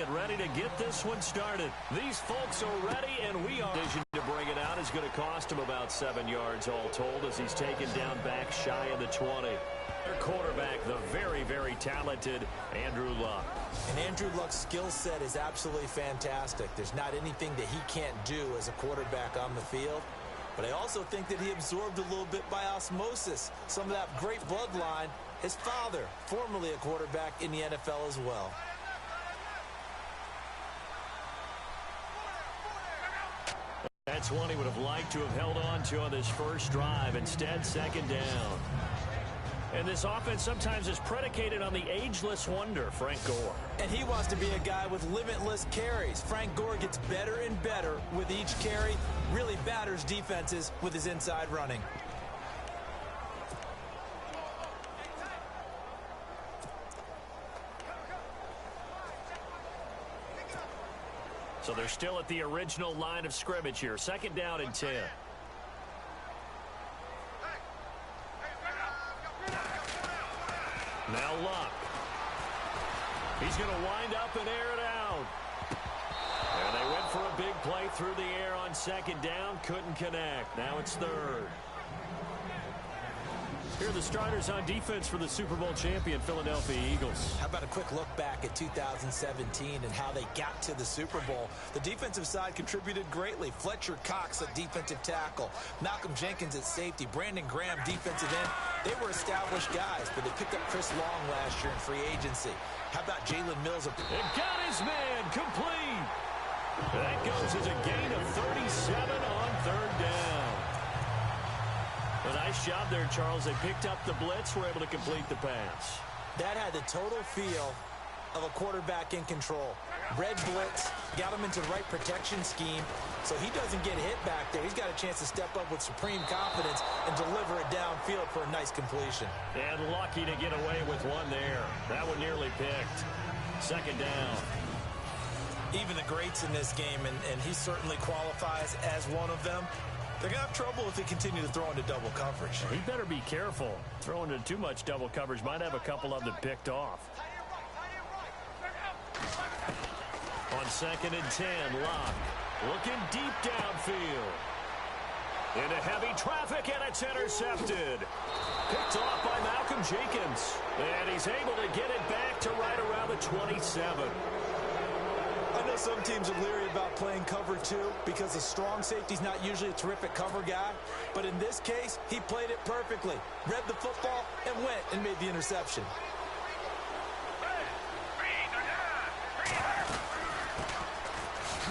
and ready to get this one started. These folks are ready, and we are. Decision to bring it out is going to cost him about 7 yards all told as he's taken down back shy of the 20. Their quarterback, the very, very talented Andrew Luck. And Andrew Luck's skill set is absolutely fantastic. There's not anything that he can't do as a quarterback on the field. But I also think that he absorbed a little bit by osmosis some of that great bloodline. His father, formerly a quarterback in the NFL as well. That's one he would have liked to have held on to on this first drive. Instead, second down. And this offense sometimes is predicated on the ageless wonder, Frank Gore. And he wants to be a guy with limitless carries. Frank Gore gets better and better with each carry, really batters defenses with his inside running. So they're still at the original line of scrimmage here. Second down and 10. Now Luck. He's going to wind up and air it out. And they went for a big play through the air on second down. Couldn't connect. Now it's third. Here are the starters on defense for the Super Bowl champion Philadelphia Eagles. How about a quick look back at 2017 and how they got to the Super Bowl? The defensive side contributed greatly. Fletcher Cox at defensive tackle. Malcolm Jenkins at safety. Brandon Graham defensive end. They were established guys, but they picked up Chris Long last year in free agency. How about Jalen Mills? And got his man complete. That goes as a gain of 37 on third down. A nice job there, Charles. They picked up the blitz, were able to complete the pass. That had the total feel of a quarterback in control. Red blitz, got him into the right protection scheme, so he doesn't get hit back there. He's got a chance to step up with supreme confidence and deliver it downfield for a nice completion. And lucky to get away with one there. That one nearly picked. Second down. Even the greats in this game, and he certainly qualifies as one of them, they're going to have trouble if they continue to throw into double coverage. He better be careful. Throwing into too much double coverage might have a couple of them picked off. On second and 10, Luck looking deep downfield. Into heavy traffic, and it's intercepted. Picked off by Malcolm Jenkins. And he's able to get it back to right around the 27. I know some teams are leery about playing cover 2 because the strong safety's not usually a terrific cover guy. But in this case, he played it perfectly. Read the football and went and made the interception.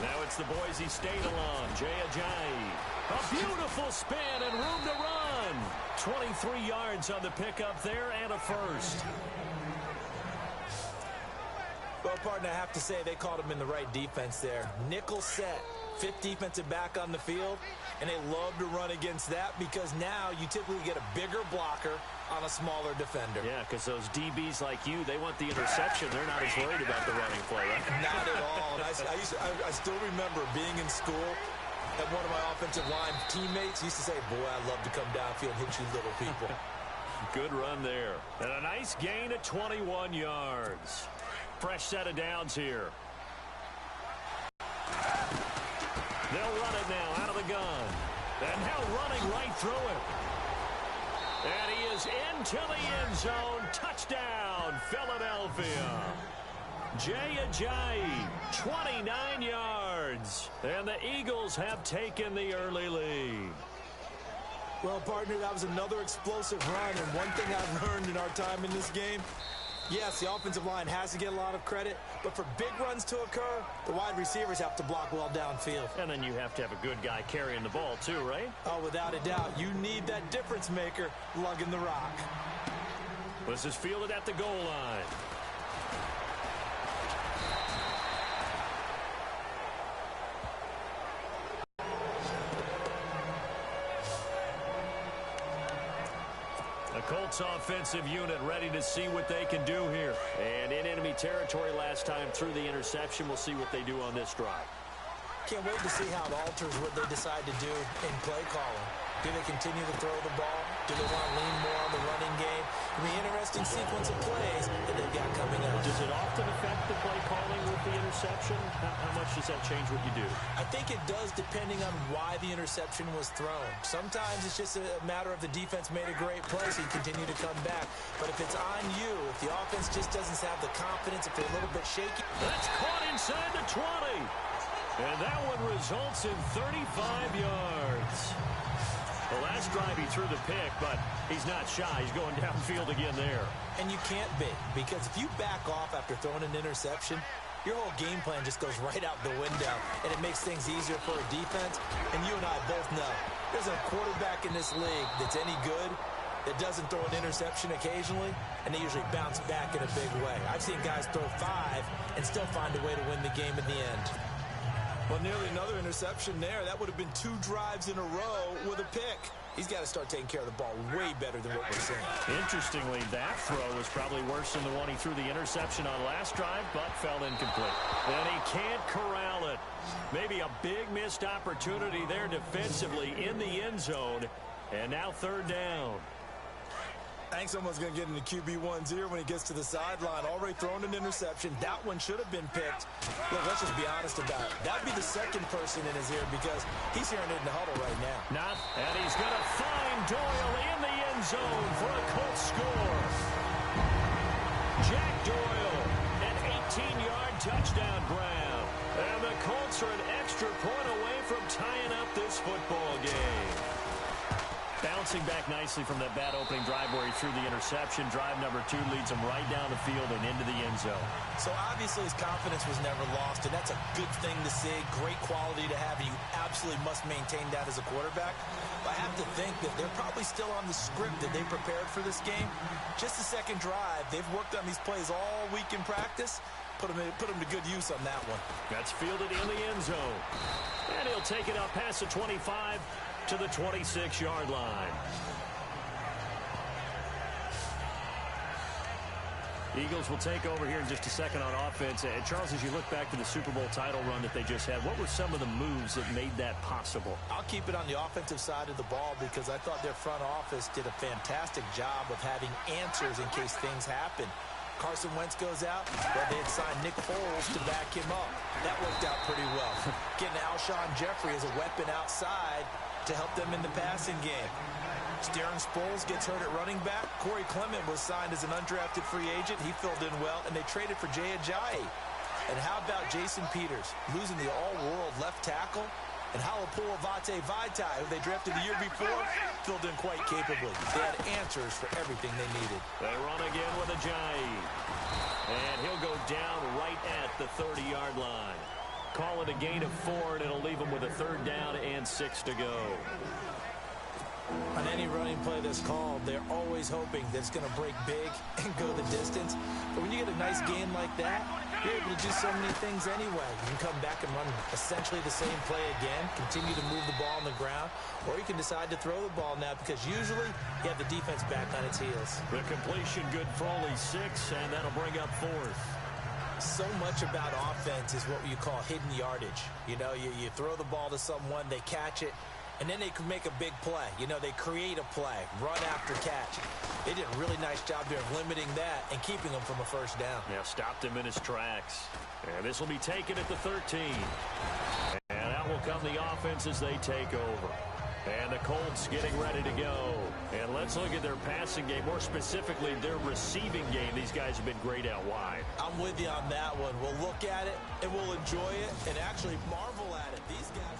Now it's the Boise State alum, Jay Ajayi. A beautiful spin and room to run. 23 yards on the pickup there and a first. Well, partner, I have to say they called him in the right defense there. Nickel set, 5th defensive back on the field, and they love to run against that because now you typically get a bigger blocker on a smaller defender. Yeah, because those DBs like you, they want the interception. They're not as worried about the running play, right? Not at all. And I still remember being in school, and one of my offensive line teammates used to say, boy, I love to come downfield and hit you little people. Good run there. And a nice gain of 21 yards. Fresh set of downs here. They'll run it now out of the gun. And now running right through it. And he is into the end zone. Touchdown, Philadelphia. Jay Ajayi, 29 yards. And the Eagles have taken the early lead. Well, partner, that was another explosive run. And one thing I've learned in our time in this game, yes, the offensive line has to get a lot of credit, but for big runs to occur, the wide receivers have to block well downfield. And then you have to have a good guy carrying the ball too, right? Oh, without a doubt. You need that difference maker lugging the rock. This is fielded at the goal line. The Colts offensive unit ready to see what they can do here. And in enemy territory last time through the interception. We'll see what they do on this drive. Can't wait to see how it alters what they decide to do in play calling. Do they continue to throw the ball? Do they want to lean more on the running game? I mean, interesting sequence of plays that they've got coming up. Does it often affect the play calling with the interception? How much does that change what you do? I think it does depending on why the interception was thrown. Sometimes it's just a matter of the defense made a great play, so you continue to come back. But if it's on you, if the offense just doesn't have the confidence, if they're a little bit shaky. That's caught inside the 20. And that one results in 35 yards. The last drive he threw the pick, but he's not shy. He's going downfield again there. And you can't be, because if you back off after throwing an interception, your whole game plan just goes right out the window, and it makes things easier for a defense. And you and I both know there's a quarterback in this league that's any good that doesn't throw an interception occasionally, and they usually bounce back in a big way. I've seen guys throw 5 and still find a way to win the game in the end. Well, nearly another interception there. That would have been 2 drives in a row with a pick. He's got to start taking care of the ball way better than what we're seeing. Interestingly, that throw was probably worse than the one he threw the interception on last drive, but fell incomplete. And he can't corral it. Maybe a big missed opportunity there defensively in the end zone. And now 3rd down. I think someone's going to get into QB1's ear when he gets to the sideline. Already thrown an interception. That one should have been picked. Look, let's just be honest about it. That would be the second person in his ear because he's hearing it in the huddle right now. And he's going to find Doyle in the end zone for a Colts score. Jack Doyle, an 18-yard touchdown grab. And the Colts are an extra point away from tying up this football game. Bouncing back nicely from that bad opening drive where he threw the interception. Drive number 2 leads him right down the field and into the end zone. So obviously his confidence was never lost, and that's a good thing to see. Great quality to have, and you absolutely must maintain that as a quarterback. But I have to think that they're probably still on the script that they prepared for this game. Just the second drive. They've worked on these plays all week in practice. Put them to good use on that one. That's fielded in the end zone. And he'll take it up past the 25 to the 26-yard line. Eagles will take over here in just a second on offense. And Charles, as you look back to the Super Bowl title run that they just had, what were some of the moves that made that possible? I'll keep it on the offensive side of the ball because I thought their front office did a fantastic job of having answers in case things happen. Carson Wentz goes out, well, they had signed Nick Foles to back him up. That worked out pretty well. Getting Alshon Jeffrey as a weapon outside to help them in the passing game. Darren Sproles gets hurt at running back. Corey Clement was signed as an undrafted free agent. He filled in well, and they traded for Jay Ajayi. And how about Jason Peters, losing the all-world left tackle? And Halapua Vaitai, who they drafted the year before, filled in quite capably. They had answers for everything they needed. They run again with Ajayi. And he'll go down right at the 30-yard line. Call it a gain of 4, and it'll leave him with a 3rd down and 6 to go. On any running play that's called, they're always hoping that it's going to break big and go the distance. But when you get a nice gain like that, you're able to do so many things anyway. You can come back and run essentially the same play again, continue to move the ball on the ground, or you can decide to throw the ball now because usually you have the defense back on its heels. The completion good for only 6, and that'll bring up 4th. So much about offense is what you call hidden yardage. You know, you throw the ball to someone, they catch it, and then they can make a big play. You know, they create a play, run after catch. They did a really nice job there of limiting that and keeping them from a 1st down. Yeah, stopped him in his tracks. And this will be taken at the 13. And out will come the offense as they take over. And the Colts getting ready to go. And let's look at their passing game, more specifically their receiving game. These guys have been great out wide. I'm with you on that one. We'll look at it, and we'll enjoy it, and actually marvel at it. These guys...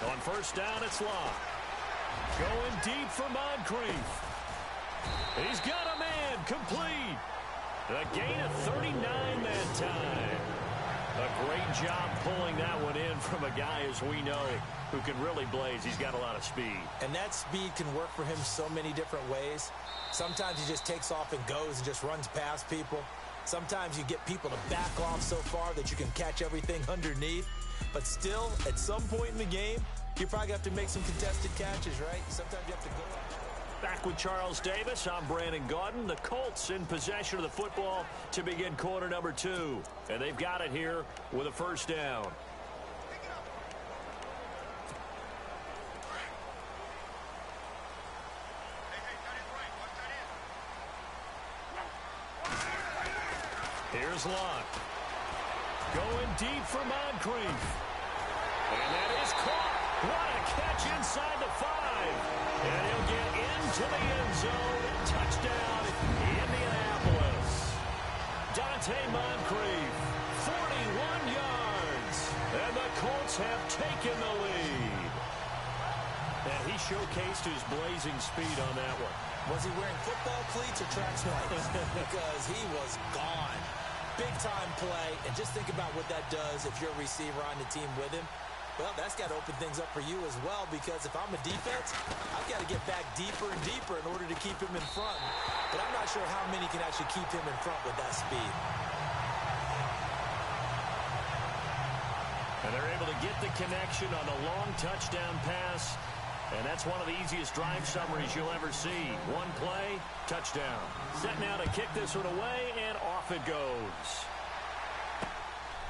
On 1st down, it's Locke. Going deep for Moncrief. He's got a man, complete. A gain of 39 that time. A great job pulling that one in from a guy, as we know, who can really blaze. He's got a lot of speed. And that speed can work for him so many different ways. Sometimes he just takes off and goes and just runs past people. Sometimes you get people to back off so far that you can catch everything underneath. But still, at some point in the game, you probably have to make some contested catches, right? Sometimes you have to go up. Back with Charles Davis, I'm Brandon Gaudin. The Colts in possession of the football to begin quarter number 2. And they've got it here with a first down. Here's Locke. Going deep for Moncrief. And that is caught. What a catch inside the 5. And he'll get into the end zone. Touchdown, Indianapolis. Dante Moncrief, 41 yards. And the Colts have taken the lead. And he showcased his blazing speed on that one. Was he wearing football cleats or track spikes? Because he was gone. Big-time play. And just think about what that does if you're a receiver on the team with him. Well, that's got to open things up for you as well, because if I'm a defense, I've got to get back deeper and deeper in order to keep him in front. But I'm not sure how many can actually keep him in front with that speed. And they're able to get the connection on the long touchdown pass. And that's one of the easiest drive summaries you'll ever see. One play, touchdown. Set now to kick this one away, and off it goes.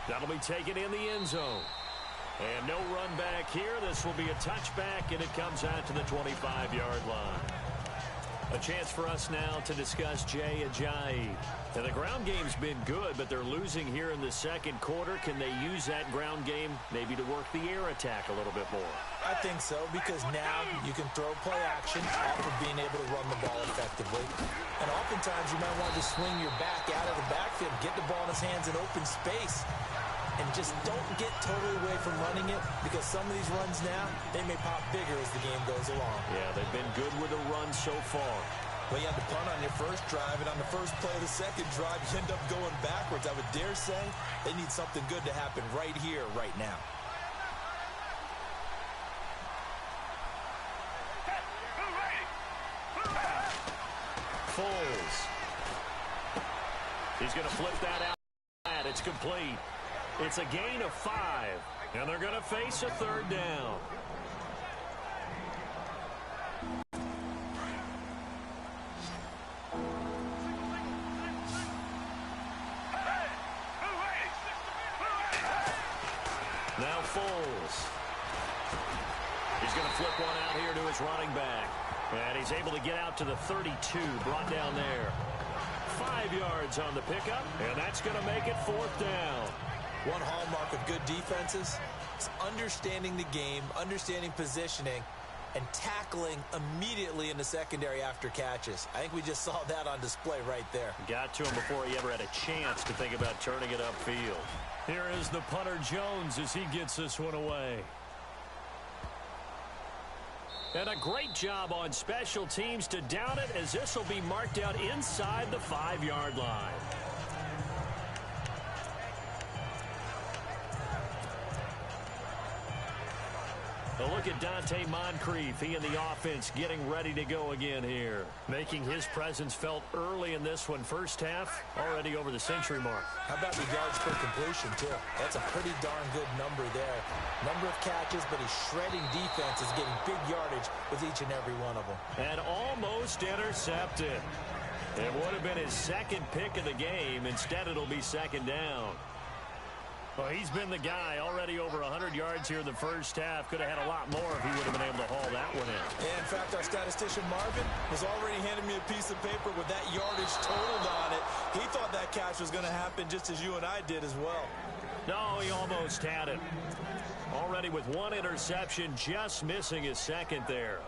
That'll be taken in the end zone. And no run back here. This will be a touchback, and it comes out to the 25-yard line. A chance for us now to discuss Jay Ajayi. And the ground game's been good, but they're losing here in the second quarter. Can they use that ground game maybe to work the air attack a little bit more? I think so, because now you can throw play action off of being able to run the ball effectively. And oftentimes you might want to swing your back out of the backfield, get the ball in his hands in open space. And just don't get totally away from running it, because some of these runs now, they may pop bigger as the game goes along. Yeah, they've been good with the run so far. Well, you had to punt on your first drive, and on the first play of the second drive, you end up going backwards. I would dare say they need something good to happen right here, right now. Foles. He's going to flip that out. It's complete. It's a gain of 5, and they're going to face a third down. Now Foles. He's going to flip one out here to his running back. And he's able to get out to the 32, brought down there. 5 yards on the pickup, and that's going to make it fourth down. One hallmark of good defenses is understanding the game, understanding positioning, and tackling immediately in the secondary after catches. I think we just saw that on display right there. Got to him before he ever had a chance to think about turning it upfield. Here is the punter Jones as he gets this one away. And a great job on special teams to down it, as this will be marked out inside the 5-yard line. A look at Dante Moncrief. He and the offense getting ready to go again here. Making his presence felt early in this one. First half, already over the century mark. How about the yards per completion, too? That's a pretty darn good number there. Number of catches, but he's shredding defenses, getting big yardage with each and every one of them. And almost intercepted. It would have been his second pick of the game. Instead, it'll be second down. Well, he's been the guy, already over 100 yards here in the first half. Could have had a lot more if he would have been able to haul that one in. Yeah, in fact, our statistician Marvin was already handing me a piece of paper with that yardage totaled on it. He thought that catch was going to happen just as you and I did as well. No, he almost had it. Already with one interception, just missing his second there.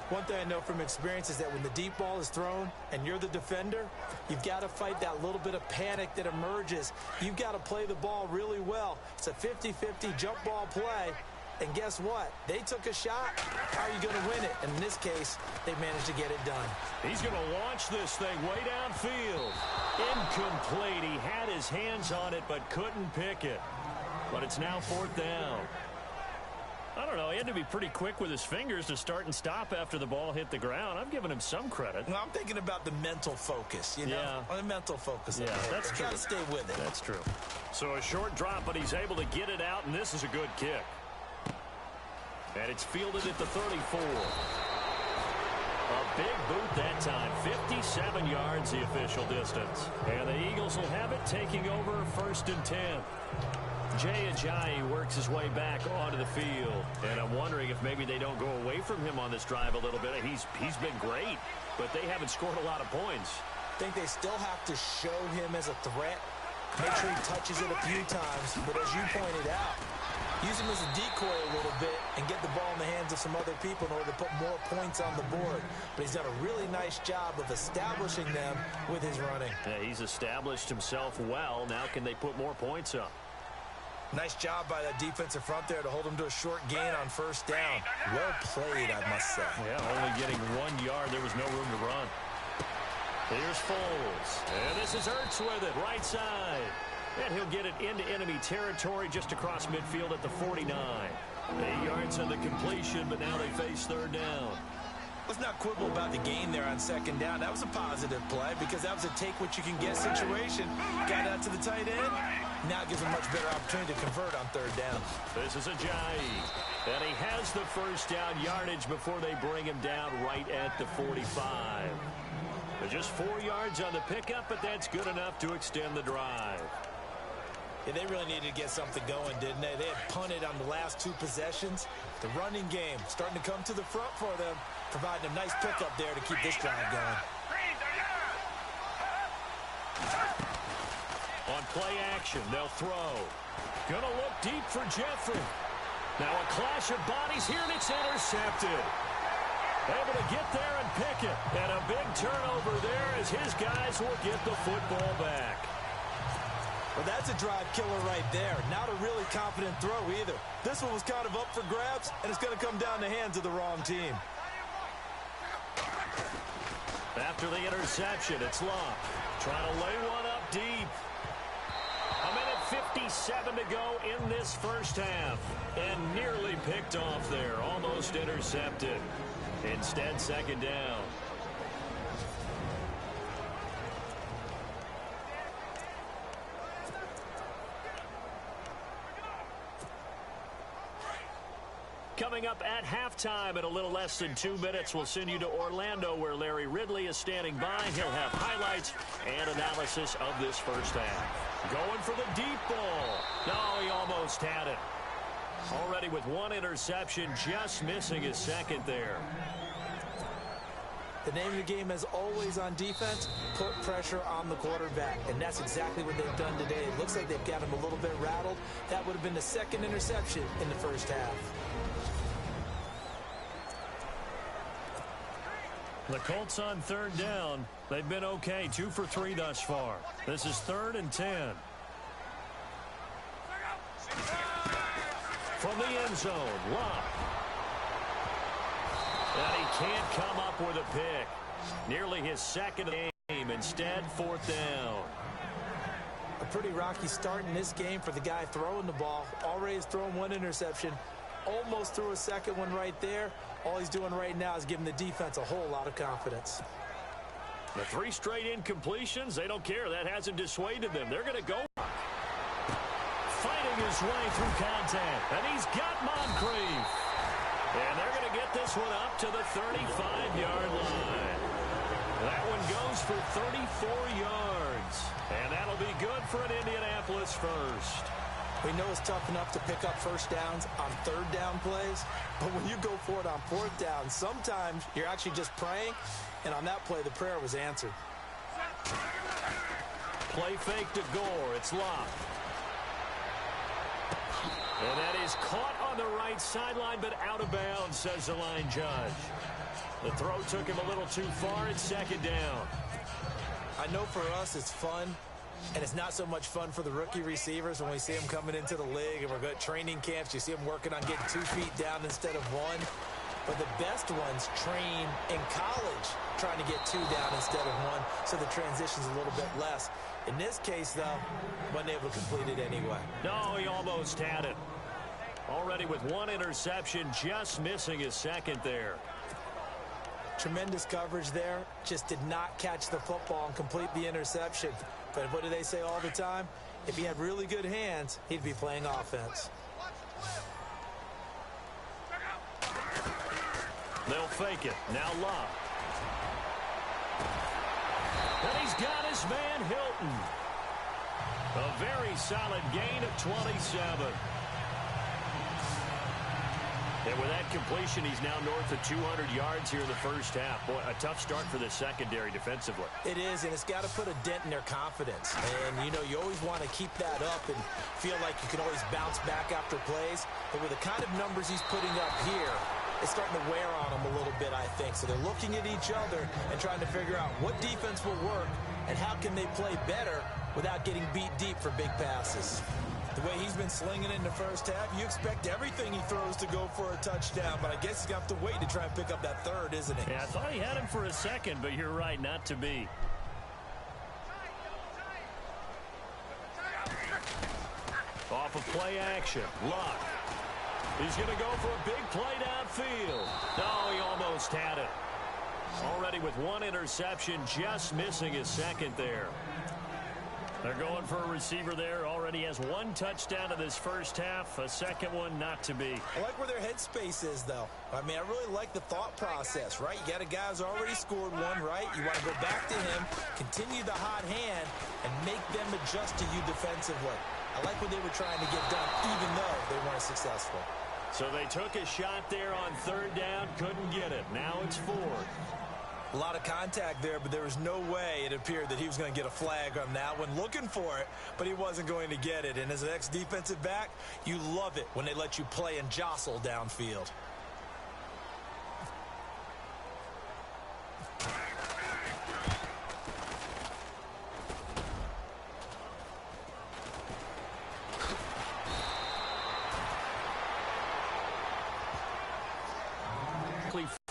One thing I know from experience is that when the deep ball is thrown and you're the defender, you've got to fight that little bit of panic that emerges. You've got to play the ball really well. It's a 50-50 jump ball play. And guess what? They took a shot. How are you going to win it? And in this case, they managed to get it done. He's going to launch this thing way downfield. Incomplete. He had his hands on it but couldn't pick it. But it's now fourth down. I don't know. He had to be pretty quick with his fingers to start and stop after the ball hit the ground. I'm giving him some credit. Well, I'm thinking about the mental focus, you know? Yeah. The mental focus. Yeah, that's true. Got to stay with it. That's true. So a short drop, but he's able to get it out, and this is a good kick. And it's fielded at the 34. A big boot that time. 57 yards the official distance. And the Eagles will have it, taking over 1st and 10. Jay Ajayi works his way back onto the field. And I'm wondering if maybe they don't go away from him on this drive a little bit. He's been great, but they haven't scored a lot of points. I think they still have to show him as a threat. Make sure he touches it a few times. But as you pointed out, use him as a decoy a little bit and get the ball in the hands of some other people in order to put more points on the board. But he's done a really nice job of establishing them with his running. Yeah, he's established himself well. Now can they put more points up? Nice job by that defensive front there to hold him to a short gain on 1st down. Well played, I must say. Yeah, only getting 1 yard. There was no room to run. Here's Foles. And this is Ertz with it, right side. And he'll get it into enemy territory just across midfield at the 49. 8 yards on the completion, but now they face 3rd down. Let's not quibble about the gain there on 2nd down. That was a positive play because that was a take-what-you-can-get situation. Got out to the tight end. Now it gives him a much better opportunity to convert on 3rd down. This is Ajayi. And he has the 1st down yardage before they bring him down right at the 45. Just 4 yards on the pickup, but that's good enough to extend the drive. Yeah, they really needed to get something going, didn't they? They had punted on the last 2 possessions. The running game starting to come to the front for them, providing a nice pickup there to keep this drive going. On play action, they'll throw. Gonna look deep for Jeffrey. Now a clash of bodies here, and it's intercepted. Able to get there and pick it. And a big turnover there as his guys will get the football back. Well, that's a drive killer right there. Not a really confident throw either. This one was kind of up for grabs, and it's going to come down the hands of the wrong team. After the interception, it's Locke. Trying to lay one up deep. 1:57 to go in this 1st half. And nearly picked off there. Almost intercepted. Instead, 2nd down. Coming up at halftime in a little less than 2 minutes, we'll send you to Orlando where Larry Ridley is standing by. He'll have highlights and analysis of this 1st half. Going for the deep ball. No, he almost had it. Already with 1 interception, just missing his 2nd there. The name of the game, as always on defense, put pressure on the quarterback. And that's exactly what they've done today. It looks like they've got him a little bit rattled. That would have been the 2nd interception in the 1st half. The Colts on 3rd down. They've been okay, 2 for 3 thus far. This is 3rd and 10. From the end zone, Locke. And he can't come up with a pick. Nearly his 2nd game. Instead, 4th down. A pretty rocky start in this game for the guy throwing the ball. Already has thrown 1 interception. Almost threw a 2nd one right there. All he's doing right now is giving the defense a whole lot of confidence. The 3 straight incompletions, they don't care. That hasn't dissuaded them. They're going to go. Fighting his way through contact. And he's got Moncrief. And they're going to get this one up to the 35-yard line. That one goes for 34 yards. And that'll be good for an Indianapolis 1st. We know it's tough enough to pick up 1st downs on 3rd down plays, but when you go for it on 4th down, sometimes you're actually just praying, and on that play, the prayer was answered. Play fake to Gore. It's Locke. And that is caught on the right sideline, but out of bounds, says the line judge. The throw took him a little too far. It's 2nd down. I know for us it's fun. And it's not so much fun for the rookie receivers when we see them coming into the league and we're good training camps. You see them working on getting 2 feet down instead of 1. But the best ones train in college trying to get 2 down instead of 1, so the transition's a little bit less. In this case, though, wasn't able to complete it anyway. No, he almost had it. Already with 1 interception, just missing his 2nd there. Tremendous coverage there. Just did not catch the football and complete the interception. But what do they say all the time? If he had really good hands, he'd be playing offense. They'll fake it. Now Locke. And he's got his man Hilton. A very solid gain of 27. And with that completion, he's now north of 200 yards here in the first half. Boy, a tough start for the secondary defensively. It is, and it's got to put a dent in their confidence. And, you know, you always want to keep that up and feel like you can always bounce back after plays. But with the kind of numbers he's putting up here, it's starting to wear on them a little bit, I think. So they're looking at each other and trying to figure out what defense will work and how can they play better without getting beat deep for big passes. The way he's been slinging it in the first half, you expect everything he throws to go for a touchdown, but I guess he's going to have to wait to try and pick up that third, isn't he? Yeah, I thought he had him for a second, but you're right, not to be. Off of play action, Luck. He's going to go for a big play downfield. Oh, he almost had it. Already with one interception, just missing his second there. They're going for a receiver there. Already has one touchdown in this first half. A second one not to be. I like where their headspace is, though. I mean, I really like the thought process, right? You got a guy who's already scored one, right? You want to go back to him, continue the hot hand, and make them adjust to you defensively. I like what they were trying to get done, even though they weren't successful. So they took a shot there on third down, couldn't get it. Now it's fourth. A lot of contact there, but there was no way it appeared that he was going to get a flag on that one. Looking for it, but he wasn't going to get it. And as an ex-defensive back, you love it when they let you play and jostle downfield.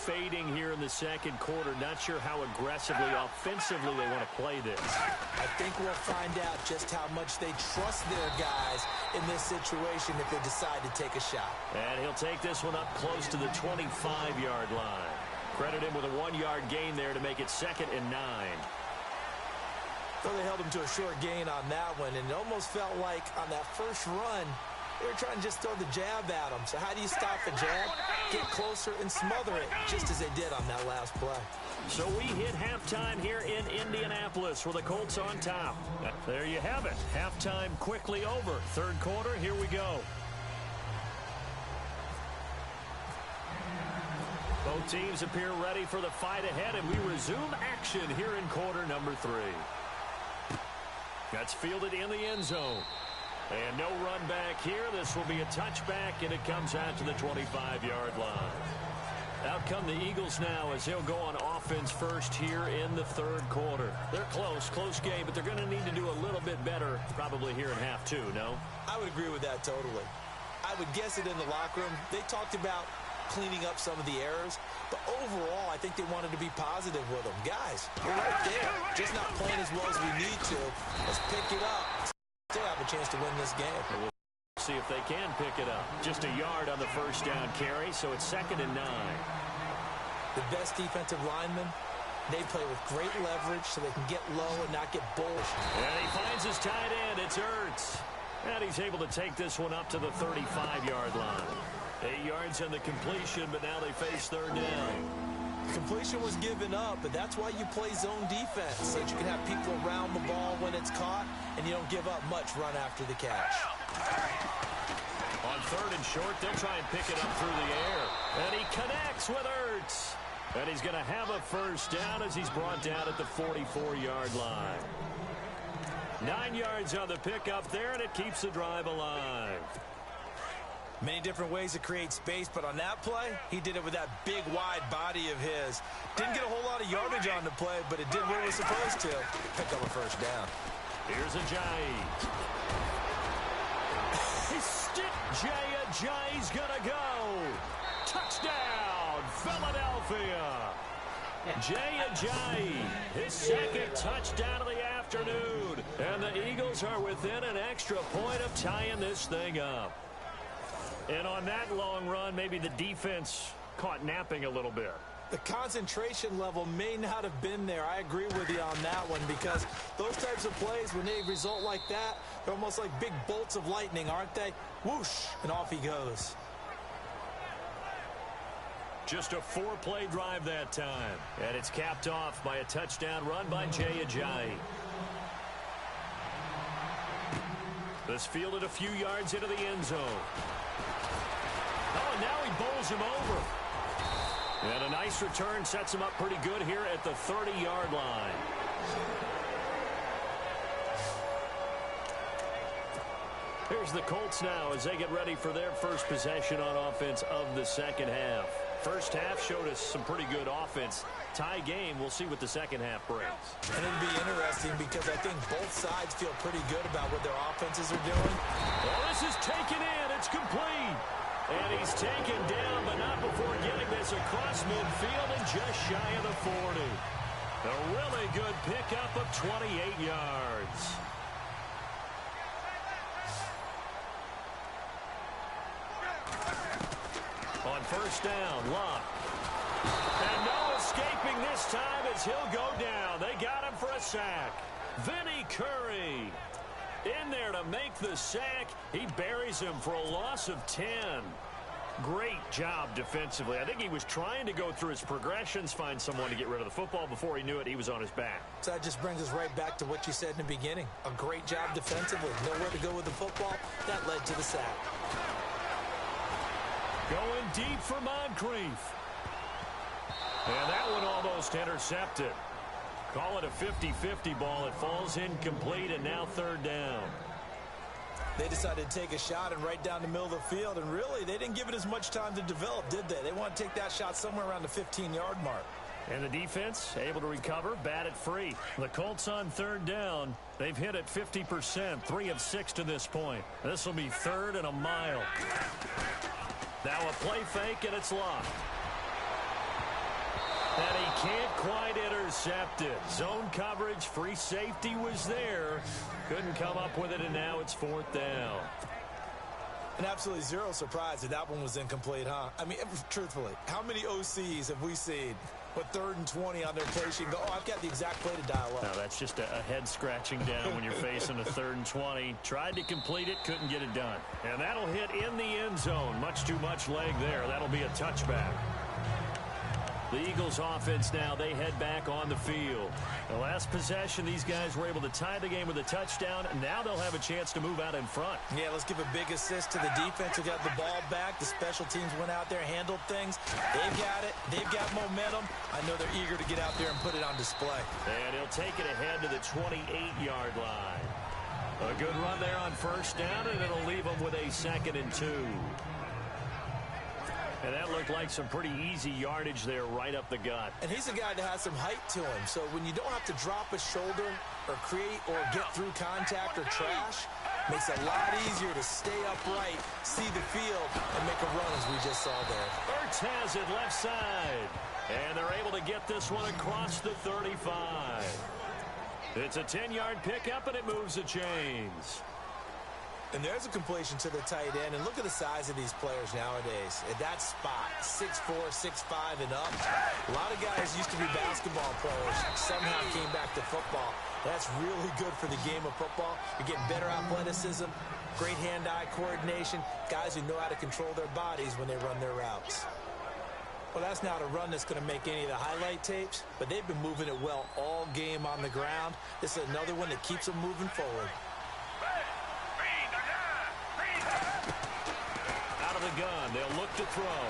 Fading here in the second quarter. Not sure how aggressively, offensively they want to play this. I think we'll find out just how much they trust their guys in this situation if they decide to take a shot. And he'll take this one up close to the 25-yard line. Credit him with a 1-yard gain there to make it 2nd and 9. Well, they held him to a short gain on that one, and it almost felt like on that first run, they were trying to just throw the jab at him. So how do you stop the jab? Get closer and smother it, just as they did on that last play. So we hit halftime here in Indianapolis with the Colts on top. There you have it. Halftime quickly over. Third quarter, here we go. Both teams appear ready for the fight ahead, and we resume action here in quarter number 3. That's fielded in the end zone. And no run back here. This will be a touchback, and it comes out to the 25-yard line. Out come the Eagles now as they'll go on offense first here in the third quarter. They're close game, but they're going to need to do a little bit better probably here in half 2, no? I would agree with that totally. I would guess it in the locker room. They talked about cleaning up some of the errors, but overall, I think they wanted to be positive with them. Guys, we're right there, just not playing as well as we need to. Let's pick it up. Still have a chance to win this game. We'll see if they can pick it up. Just a yard on the first down carry, so it's 2nd and 9. The best defensive linemen, they play with great leverage so they can get low and not get bullish. And he finds his tight end. It's Ertz. And he's able to take this one up to the 35-yard line. 8 yards on the completion, but now they face third down. Completion was given up, but that's why you play zone defense, so that you can have people around the ball when it's caught, and you don't give up much run after the catch. On third and short, they'll try and pick it up through the air. And he connects with Ertz. And he's going to have a first down as he's brought down at the 44-yard line. 9 yards on the pickup there, and it keeps the drive alive. Many different ways to create space, but on that play, he did it with that big, wide body of his. Didn't get a whole lot of yardage on the play, but it did what it was supposed to. Pick up a first down. Here's Ajayi. Ajayi's gonna go. Touchdown, Philadelphia. Jay Ajayi, his 2nd touchdown of the afternoon. And the Eagles are within an extra point of tying this thing up. And on that long run, maybe the defense caught napping a little bit. The concentration level may not have been there. I agree with you on that one, because those types of plays, when they result like that, they're almost like big bolts of lightning, aren't they? Whoosh, and off he goes. Just a 4-play drive that time. And it's capped off by a touchdown run by Jay Ajayi. This fielded a few yards into the end zone. Oh, and now he bowls him over. And a nice return sets him up pretty good here at the 30-yard line. Here's the Colts now as they get ready for their first possession on offense of the second half. First half showed us some pretty good offense. Tie game, we'll see what the second half brings. And it'll be interesting because I think both sides feel pretty good about what their offenses are doing. Well, this is taken in. It's complete. And he's taken down, but not before getting this across midfield and just shy of the 40. A really good pickup of 28 yards. On first down, Luck. And no escaping this time as he'll go down. They got him for a sack. Vinny Curry in there to make the sack. He buries him for a loss of 10. Great job defensively. I think he was trying to go through his progressions, find someone to get rid of the football. Before he knew it, he was on his back. So that just brings us right back to what you said in the beginning. A great job defensively. Nowhere to go with the football. That led to the sack. Going deep for Moncrief. And that one almost intercepted. Call it a 50-50 ball. It falls incomplete, and now third down. They decided to take a shot and right down the middle of the field, and really, they didn't give it as much time to develop, did they? They want to take that shot somewhere around the 15-yard mark. And the defense able to recover, bat it free. The Colts on third down. They've hit it 50%, 3 of 6 to this point. This will be third and a mile. Now a play fake, and it's locked. And he can't quite intercept it. Zone coverage, free safety was there. Couldn't come up with it, and now it's fourth down. And absolutely zero surprise that one was incomplete, huh? I mean, truthfully, how many OCs have we seen with 3rd and 20 on their play sheet and go, oh, I've got the exact play to dial up? No, that's just a head scratching down when you're facing a 3rd and 20. Tried to complete it, couldn't get it done. And that'll hit in the end zone. Much too much leg there. That'll be a touchback. The Eagles offense now, they head back on the field. The last possession, these guys were able to tie the game with a touchdown. Now they'll have a chance to move out in front. Yeah, let's give a big assist to the defense who got the ball back. The special teams went out there, handled things. They've got it. They've got momentum. I know they're eager to get out there and put it on display. And he'll take it ahead to the 28-yard line. A good run there on first down, and it'll leave them with a 2nd and 2. And that looked like some pretty easy yardage there right up the gut. And he's a guy that has some height to him. So when you don't have to drop a shoulder or create or get through contact or trash, makes it a lot easier to stay upright, see the field, and make a run as we just saw there. Ertz has it left side. And they're able to get this one across the 35. It's a 10-yard pickup, and it moves the chains. And there's a completion to the tight end. And look at the size of these players nowadays. At that spot, 6'4", 6'5", and up. A lot of guys used to be basketball players. Somehow came back to football. That's really good for the game of football. You're getting better athleticism, great hand-eye coordination, guys who know how to control their bodies when they run their routes. Well, that's not a run that's going to make any of the highlight tapes, but they've been moving it well all game on the ground. This is another one that keeps them moving forward. The gun. They'll look to throw.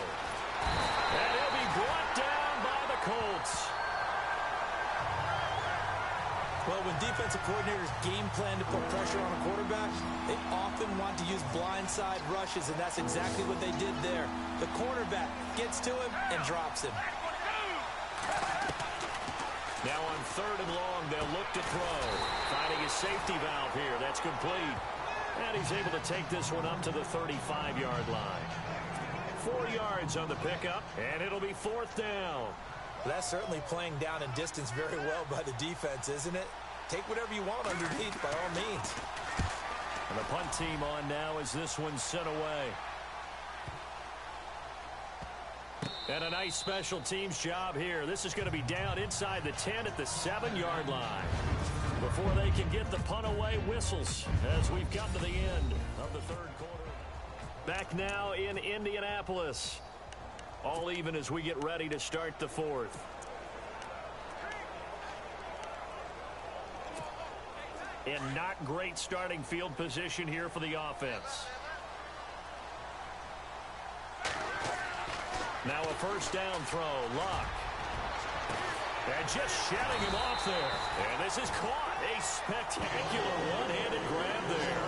And he'll be brought down by the Colts. Well, when defensive coordinators game plan to put pressure on a quarterback, they often want to use blindside rushes, and that's exactly what they did there. The cornerback gets to him and drops him. Now on 3rd and long, they'll look to throw. Finding his safety valve here. That's complete. And he's able to take this one up to the 35-yard line. 4 yards on the pickup, and it'll be 4th down. That's certainly playing down and distance very well by the defense, isn't it? Take whatever you want underneath by all means. And the punt team on now as this one's sent away. And a nice special teams job here. This is going to be down inside the 10 at the 7-yard line. Before they can get the punt away, whistles as we've come to the end of the 3rd quarter. Back now in Indianapolis. All even as we get ready to start the fourth. And not great starting field position here for the offense. Now a first down throw. Luck. And just shutting him off there. And this is caught. A spectacular one-handed grab there.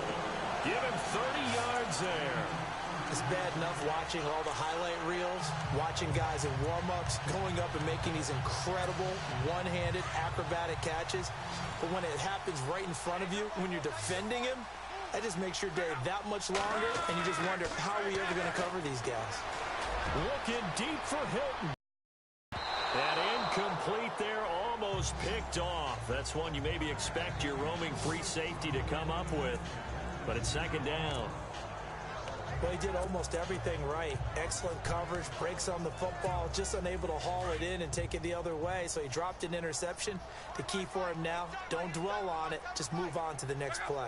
Give him 30 yards there. It's bad enough watching all the highlight reels, watching guys in warm-ups, going up and making these incredible one-handed acrobatic catches. But when it happens right in front of you, when you're defending him, that just makes your day that much longer, and you just wonder, how are we ever going to cover these guys? Looking deep for Hilton. And incomplete there, almost picked off. That's one you maybe expect your roaming free safety to come up with. But it's second down. Well, he did almost everything right. Excellent coverage, breaks on the football, just unable to haul it in and take it the other way. So he dropped an interception. The key for him now, don't dwell on it. Just move on to the next play.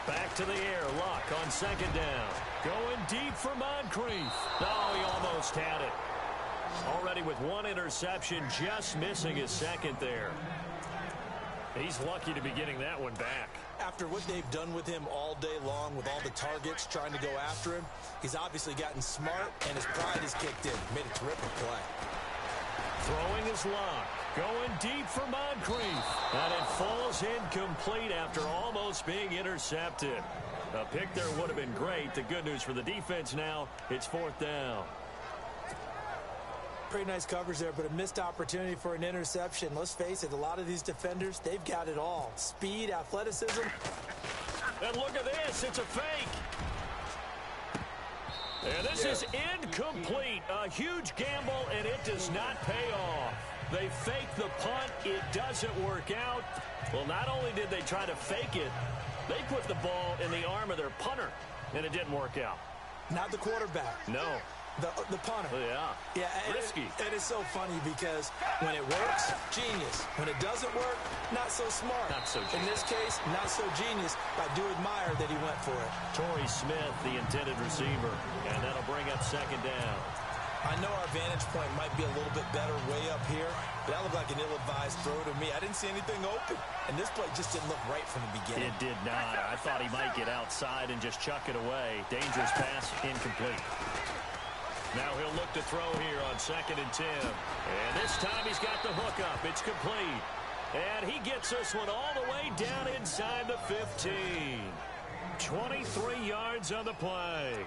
Back to the air. Luck on second down. Going deep for Moncrief. Oh, he almost had it. Already with one interception, just missing his second there. He's lucky to be getting that one back. After what they've done with him all day long, with all the targets trying to go after him, he's obviously gotten smart, and his pride has kicked in. Made a terrific play. Throwing his Luck. Going deep for Moncrief. And it falls incomplete after almost being intercepted. A pick there would have been great. The good news for the defense now, it's fourth down. Pretty nice coverage there, but a missed opportunity for an interception. Let's face it, a lot of these defenders, they've got it all. Speed, athleticism. And look at this. It's a fake. And this is incomplete. A huge gamble, and it does not pay off. They fake the punt. It doesn't work out. Well, not only did they try to fake it, they put the ball in the arm of their punter, and it didn't work out. Not the quarterback. No. The punter. Yeah. Risky. It is so funny because when it works, genius. When it doesn't work, not so smart. Not so genius. In this case, not so genius. I do admire that he went for it. Torrey Smith, the intended receiver, and that'll bring up second down. I know our vantage point might be a little bit better way up here, but that looked like an ill-advised throw to me. I didn't see anything open, and this play just didn't look right from the beginning. It did not. I thought he might get outside and just chuck it away. Dangerous pass, incomplete. Now he'll look to throw here on 2nd and 10. And this time he's got the hook up. It's complete. And he gets this one all the way down inside the 15. 23 yards on the play.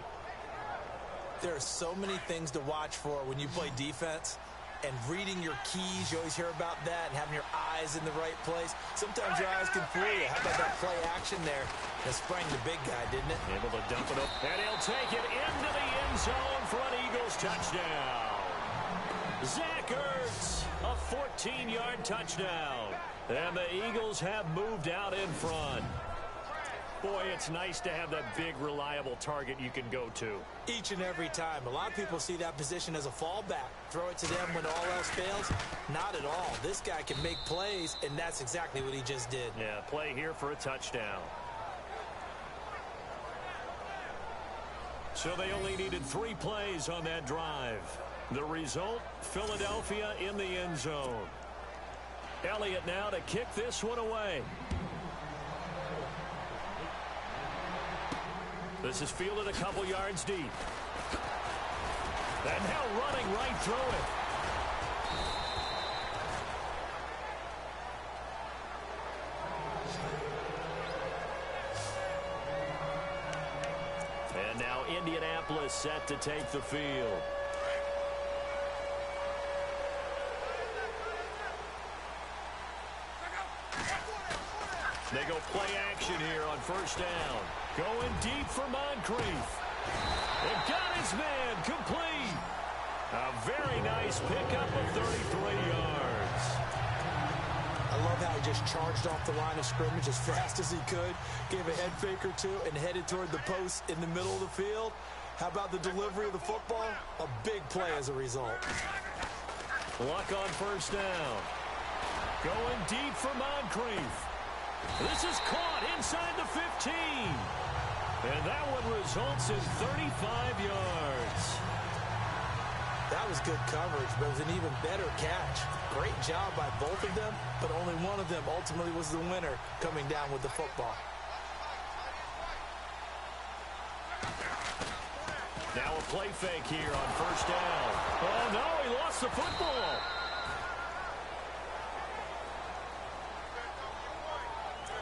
There are so many things to watch for when you play defense. And reading your keys, you always hear about that, and having your eyes in the right place. Sometimes your eyes can fool you. How about that play action there? That sprang the big guy, didn't it? Able to dump it up. And he'll take it into the end zone for an Eagles touchdown. Zach Ertz, a 14-yard touchdown. And the Eagles have moved out in front. Boy, it's nice to have that big, reliable target you can go to. Each and every time. A lot of people see that position as a fallback. Throw it to them when all else fails. Not at all. This guy can make plays, and that's exactly what he just did. Yeah, play here for a touchdown. So they only needed 3 plays on that drive. The result, Philadelphia in the end zone. Elliott now to kick this one away. This is fielded a couple yards deep. And now running right through it. And now Indianapolis set to take the field. They go play action here on first down. Going deep for Moncrief. And got his man complete. A very nice pickup of 33 yards. I love how he just charged off the line of scrimmage as fast as he could, gave a head fake or two, and headed toward the post in the middle of the field. How about the delivery of the football? A big play as a result. Luck on first down. Going deep for Moncrief. This is caught inside the 15. And that one results in 35 yards. That was good coverage, but it was an even better catch. Great job by both of them, but only one of them ultimately was the winner coming down with the football. Now a play fake here on first down. Oh, no, he lost the football.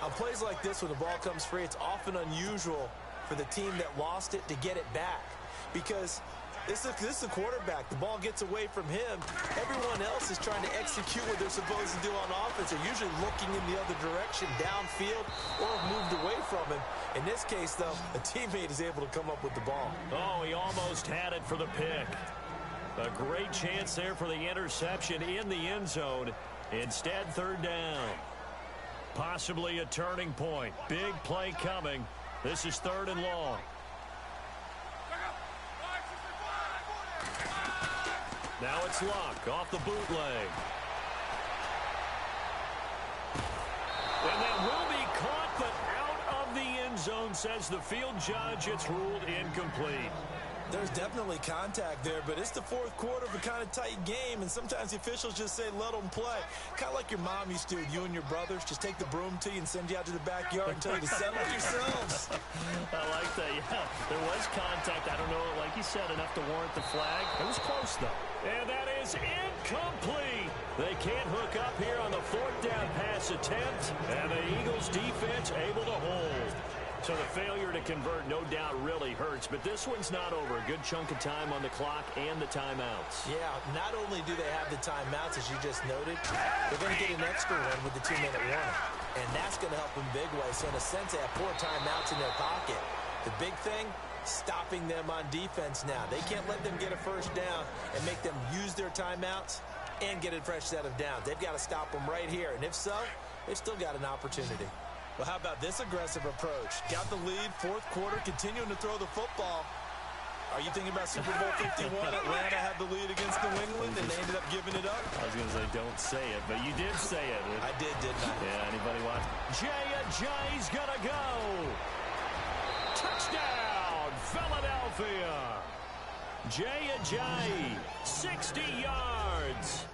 On plays like this, when the ball comes free, it's often unusual for the team that lost it to get it back. Because this is a quarterback. The ball gets away from him. Everyone else is trying to execute what they're supposed to do on offense. They're usually looking in the other direction, downfield, or moved away from him. In this case, though, a teammate is able to come up with the ball. Oh, he almost had it for the pick. A great chance there for the interception in the end zone. Instead, third down. Possibly a turning point. Big play coming. This is third and long. Now it's Luck off the bootleg. And that will be caught, but out of the end zone, says the field judge. It's ruled incomplete. There's definitely contact there, but it's the fourth quarter of a kind of tight game, and sometimes the officials just say, let them play. Kind of like your mom used to with you and your brothers. Just take the broom to you and send you out to the backyard and tell you to settle yourselves. I like that, yeah. There was contact. I don't know, like you said, enough to warrant the flag. It was close, though. And that is incomplete. They can't hook up here on the fourth down pass attempt, and the Eagles defense able to hold. So the failure to convert no doubt really hurts, but this one's not over. A good chunk of time on the clock and the timeouts. Yeah, not only do they have the timeouts, as you just noted, they're going to get an extra one with the 2-minute warning. And that's going to help in big ways. So in a sense, they have 4 timeouts in their pocket. The big thing, stopping them on defense now. They can't let them get a first down and make them use their timeouts and get a fresh set of downs. They've got to stop them right here. And if so, they've still got an opportunity. Well, how about this aggressive approach? Got the lead, fourth quarter, continuing to throw the football. Are you thinking about Super Bowl 51? Atlanta had the lead against New England, and they ended up giving it up? I was going to say, don't say it, but you did say it. I did, didn't I? Yeah, anybody watch? Jay's going to go. Touchdown, Philadelphia. Jay, 60 yards.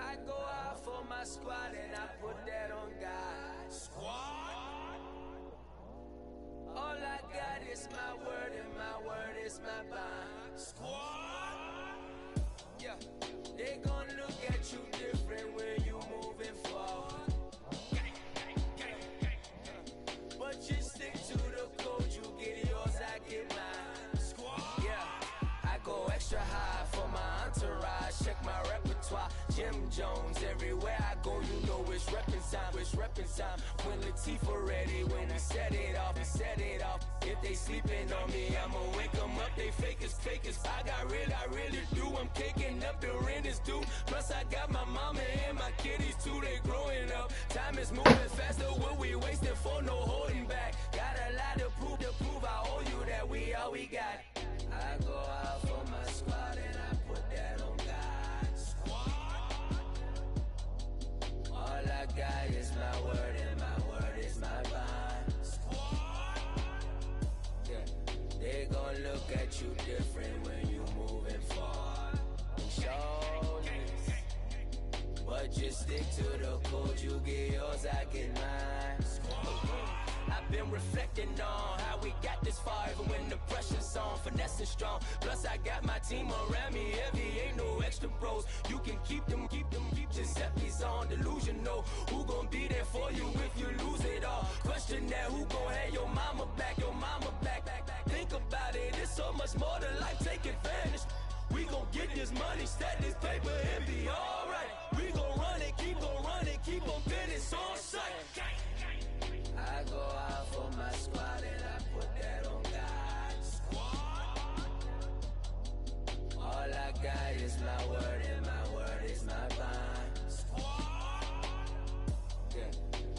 I go out for my squad and I put that on God. Squad? All I got is my word and my word is my bond. Squad? Yeah, they gon' look at you different when you moving forward. But you stick to the code, you get yours, I get mine. Squad? Yeah, I go extra high for my entourage, check my repertoire. Jim Jones, everywhere I go, you know it's reppin' time. When Latifah ready, when we set it off. If they sleeping on me, I'ma wake them up, they fakers. I really do, I'm caking up the rent is due. Plus I got my mama and my kiddies too, they growing up. Time is moving faster, what we wasting for, no holding back. Got a lot to prove, I owe you that we all we got. I go out for my squad and I put that on God. All I got is my word and my word is my bond. Yeah, they gon' look at you different when you moving forward. But just stick to the code, you get yours, I get mine. I've been reflecting on how we got this far, even when the pressure's on, finesse is strong. Plus I got my team around me heavy, ain't no extra pros. You can keep them, Giuseppe's on delusional. Who gon' be there for you if you lose it all? Question that, who gon' have your mama back? Think about it, it's so much more to life, take advantage. We gon' get this money, stack this paper, and be alright. We gon' run it, keep on business on sight. I go out for my squad and I put that on God. All I got is my word and my word is my bond. Yeah,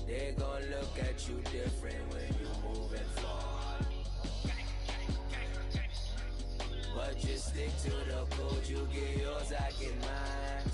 they gon' look at you different when you moving forward. But just stick to the code, you get yours, I get mine.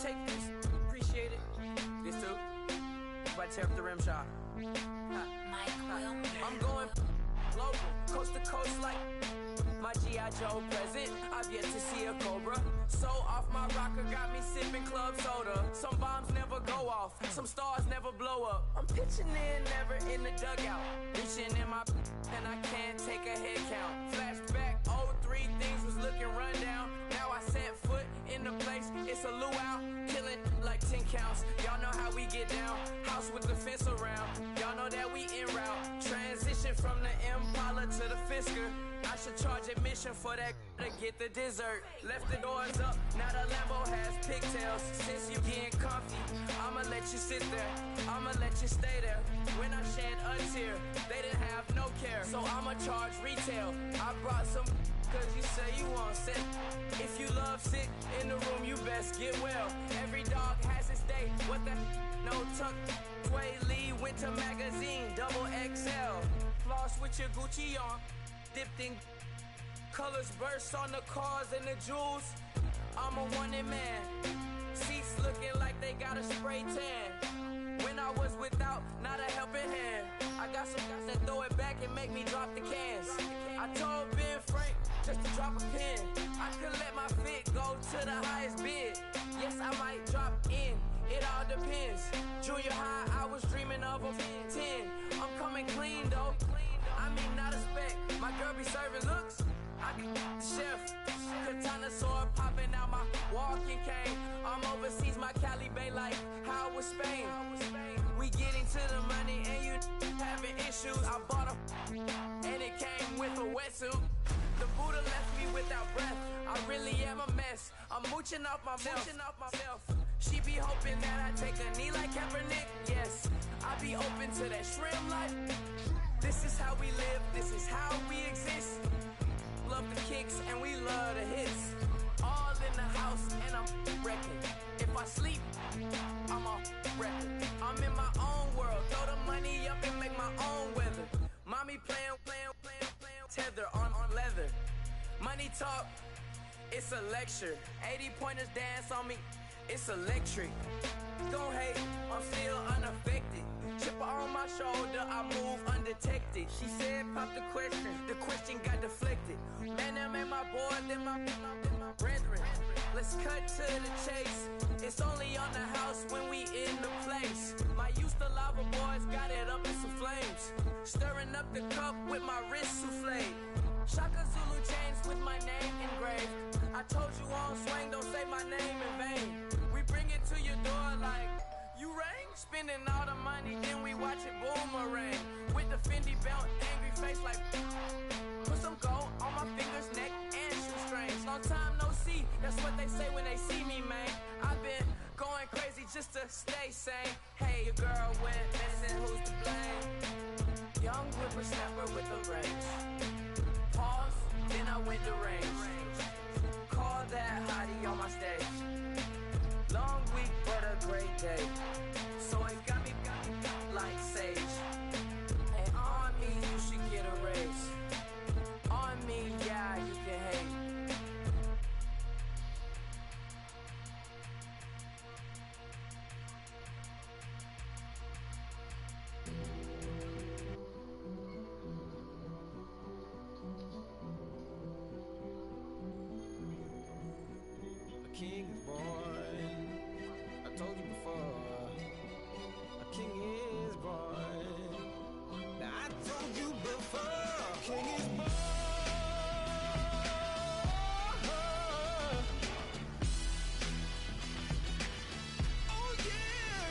take this. Appreciate it. This too. About to tear up the rim shot. I'm going global, coast to coast like my G.I. Joe present. I've yet to see a Cobra. So off my rocker got me sipping club soda. Some bombs never go off, some stars never blow up. I'm pitching in, never in the dugout. Reaching in my and I can't take a head count. Flashback, 03, things was looking rundown. Now I set foot in the place, it's a luau. Killing like 10 counts, y'all know how we get down. House with the fence around, y'all know that we en route. Transition from the Impala to the Fisker. I should charge admission for that to get the dessert. Left the doors up, now the Lambo has pigtails. Since you getting comfy, I'ma let you sit there, I'ma let you stay there. When I shed a tear, they didn't have no care. So I'ma charge retail. I brought some cause you say you want sit. If you love sick in the room, you best get well. Every dog has its day, what the no tuck. Sway Lee, Winter Magazine, double XL. Floss with your Gucci on, dipped in colors burst on the cars and the jewels. I'm a wanted man, seats looking like they got a spray tan. When I was without, not a helping hand. I got some guys that throw it back and make me drop the cans. I told Ben Frank just to drop a pin. I could let my fit go to the highest bid. Yes, I might drop in, it all depends. Junior high, I was dreaming of a 10. I'm coming clean though, I mean not a spec. My girl be serving looks, I be the chef. Katana sword popping out my walking cane. I'm overseas, my Cali Bay like how was Spain. We getting to the money and you having issues. I bought a and it came with a wetsuit. The Buddha left me without breath. I really am a mess. I'm mooching off myself. She be hoping that I take a knee like Kaepernick. Yes, I be open to that shrimp life. This is how we live. This is how we exist. Love the kicks and we love the hits. All in the house and I'm wrecking. If I sleep, I'm off record. I'm in my own world. Throw the money up and make my own weather. Mommy playing tether on leather. Money talk, it's a lecture. 80 pointers dance on me, it's electric. Don't hate, I'm still unaffected. Chipper on my shoulder, I move undetected. She said pop the question got deflected. Man, that made my boy, then my brethren. Let's cut to the chase. It's only on the house when we in the place. My used to lava boys got it up in some flames. Stirring up the cup with my wrist souffle. Shaka Zulu chains with my name engraved. I told you on swing, don't say my name in vain. We bring it to your door like, you rang? Spending all the money, then we watch it boomerang. With the Fendi belt, angry face like, put some gold on my fingers, neck, and shoestrings. Long time no see, that's what they say when they see me, man. I've been going crazy just to stay sane. Hey, your girl went missing, who's to blame? Young whippersnapper with the range. Pause, then I went to range. Call that hottie on my stage. Long week, but a great day. So it got me like sage. And on me, you should get a raise. On me, yeah, you can hate. A king is born. I told you before. A king is born. Now I told you before. A king is born. Oh yeah.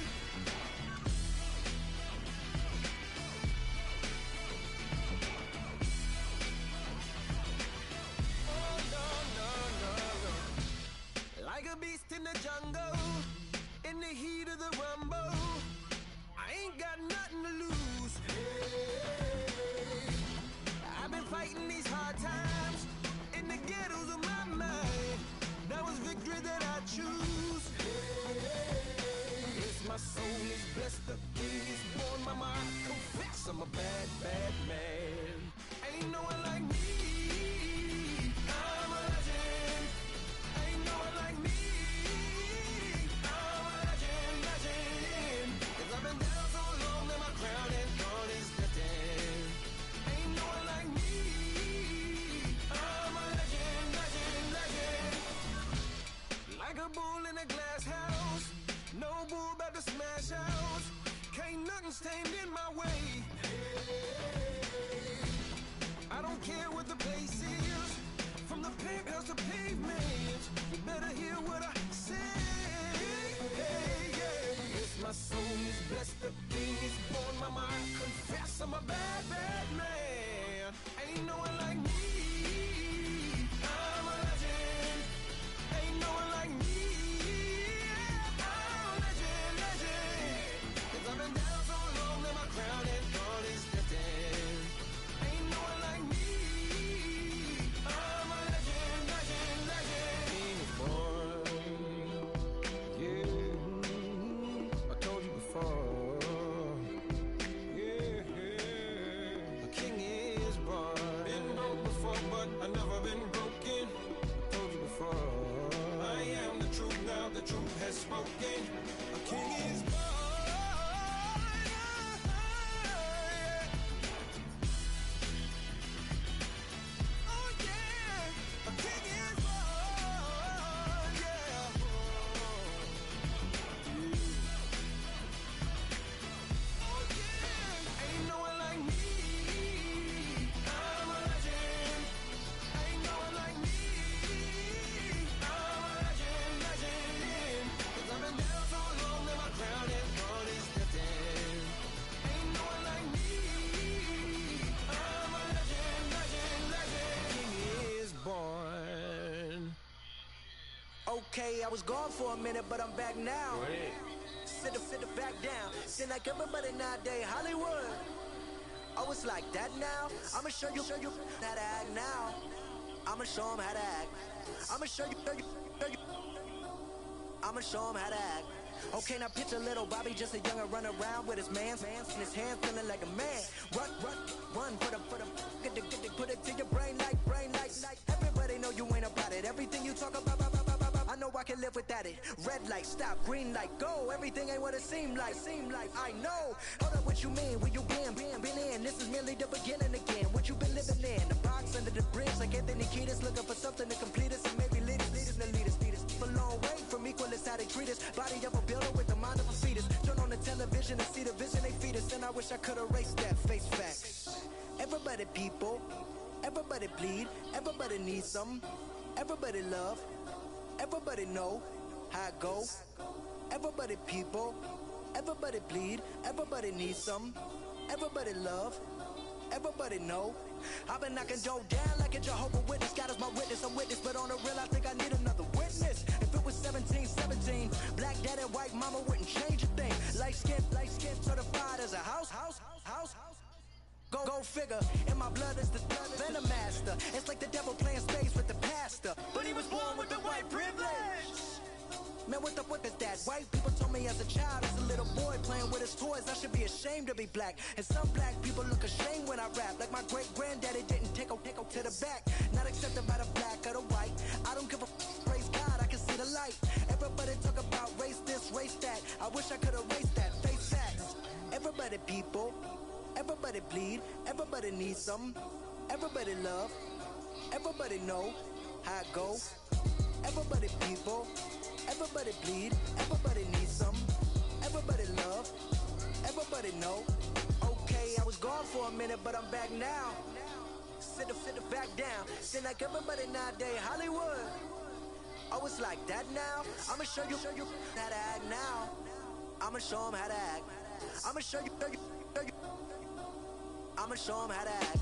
Oh no. Like a beast in the jungle, in the heat of the rumble, I ain't got nothing to lose. Hey, I've been fighting these hard times in the ghettos of my mind. Now it's victory that I choose. Hey, yes, my soul is blessed, the king is born. Mama, I confess I'm a bad, bad man. Ain't no one like me. I'm a legend. Ain't no one like me. bull in a glass house. No bull about to smash house. Can't nothing stand in my way. I don't care what the place is. From the penthouse to pavement, you better hear what I say. Hey, yeah. Yes, my soul is blessed. The king is born. My mind confess I'm a bad, bad man. Ain't no one like me. I'm a legend. Ain't no one like me. I'm a legend, legend. 'Cause I've been down so long that my crown and all is drifting. Ain't no one like me. I'm a legend, legend, legend. King is born. Yeah, I told you before. Yeah, the king is born. Been broke before, but I've never been broken. I told you before. I am the truth now. The truth has spoken. The king is born. Oh yeah, a king is born. Yeah. Oh yeah, ain't no one like me. I'm a legend. Ain't no one like me. I'm a legend, legend. 'Cause I've been down so long that my crown and throne is lifting. Ain't no one like me. I'm a legend, legend, legend. King is born. Okay, I was gone for a minute, but I'm back now. Sit the back down. Seem like everybody nowadays, Hollywood. Oh, it's like that now? I'ma show you how to act now. I'ma show 'em how to act. I'ma show you. I'ma show 'em how to act. Okay, now picture little Bobby, just a youngin' run around with his mans in his hand, feeling like a man. Run for the put it to your brain like. Everybody know you ain't about it. Everything you talk about, I know I can live without it. Red light, stop, green light, go. Everything ain't what it seem like. I know. Hold up, what you mean? Where you been in? This is merely the beginning again. What you been living in? The box under the bridge, like Anthony Kiedis, looking for something to complete us and maybe lead us. A long way from equal is how they treat us. Body of a builder with the mind of a fetus. Turn on the television and see the vision they feed us. And I wish I could erase that. Face facts. Everybody people, everybody bleed, everybody needs something. Everybody love, everybody know how it go. Everybody people, everybody bleed, everybody needs something. Everybody love, everybody know. I've been knocking Joe down like a Jehovah's Witness. God is my witness, I'm witness, but on the real I think I need another witness. If it was 17, black dad and white mama wouldn't change a thing. Light skin certified as a house. Go figure, in my blood is the venom master. It's like the devil playing spades with the pastor, but he was born with the white privilege. Man, what is that? White people told me as a child, as a little boy playing with his toys, I should be ashamed to be black. And some black people look ashamed when I rap, like my great granddaddy didn't take to the back. Not accepted by the black or the white. I don't give a praise God, I can see the light. Everybody talk about race this, race that. I wish I could erase that. Face facts. Everybody people, everybody bleed, everybody needs something. Everybody love, everybody know how it go. Everybody people, everybody bleed, everybody needs something. Everybody love, everybody know. Okay, I was gone for a minute, but I'm back now. Sit the back down. Seem like everybody nowadays, Hollywood. Oh, it's like that now? I'ma show you how to act now. I'ma show 'em how to act. I'ma show you. I'ma show 'em how to act.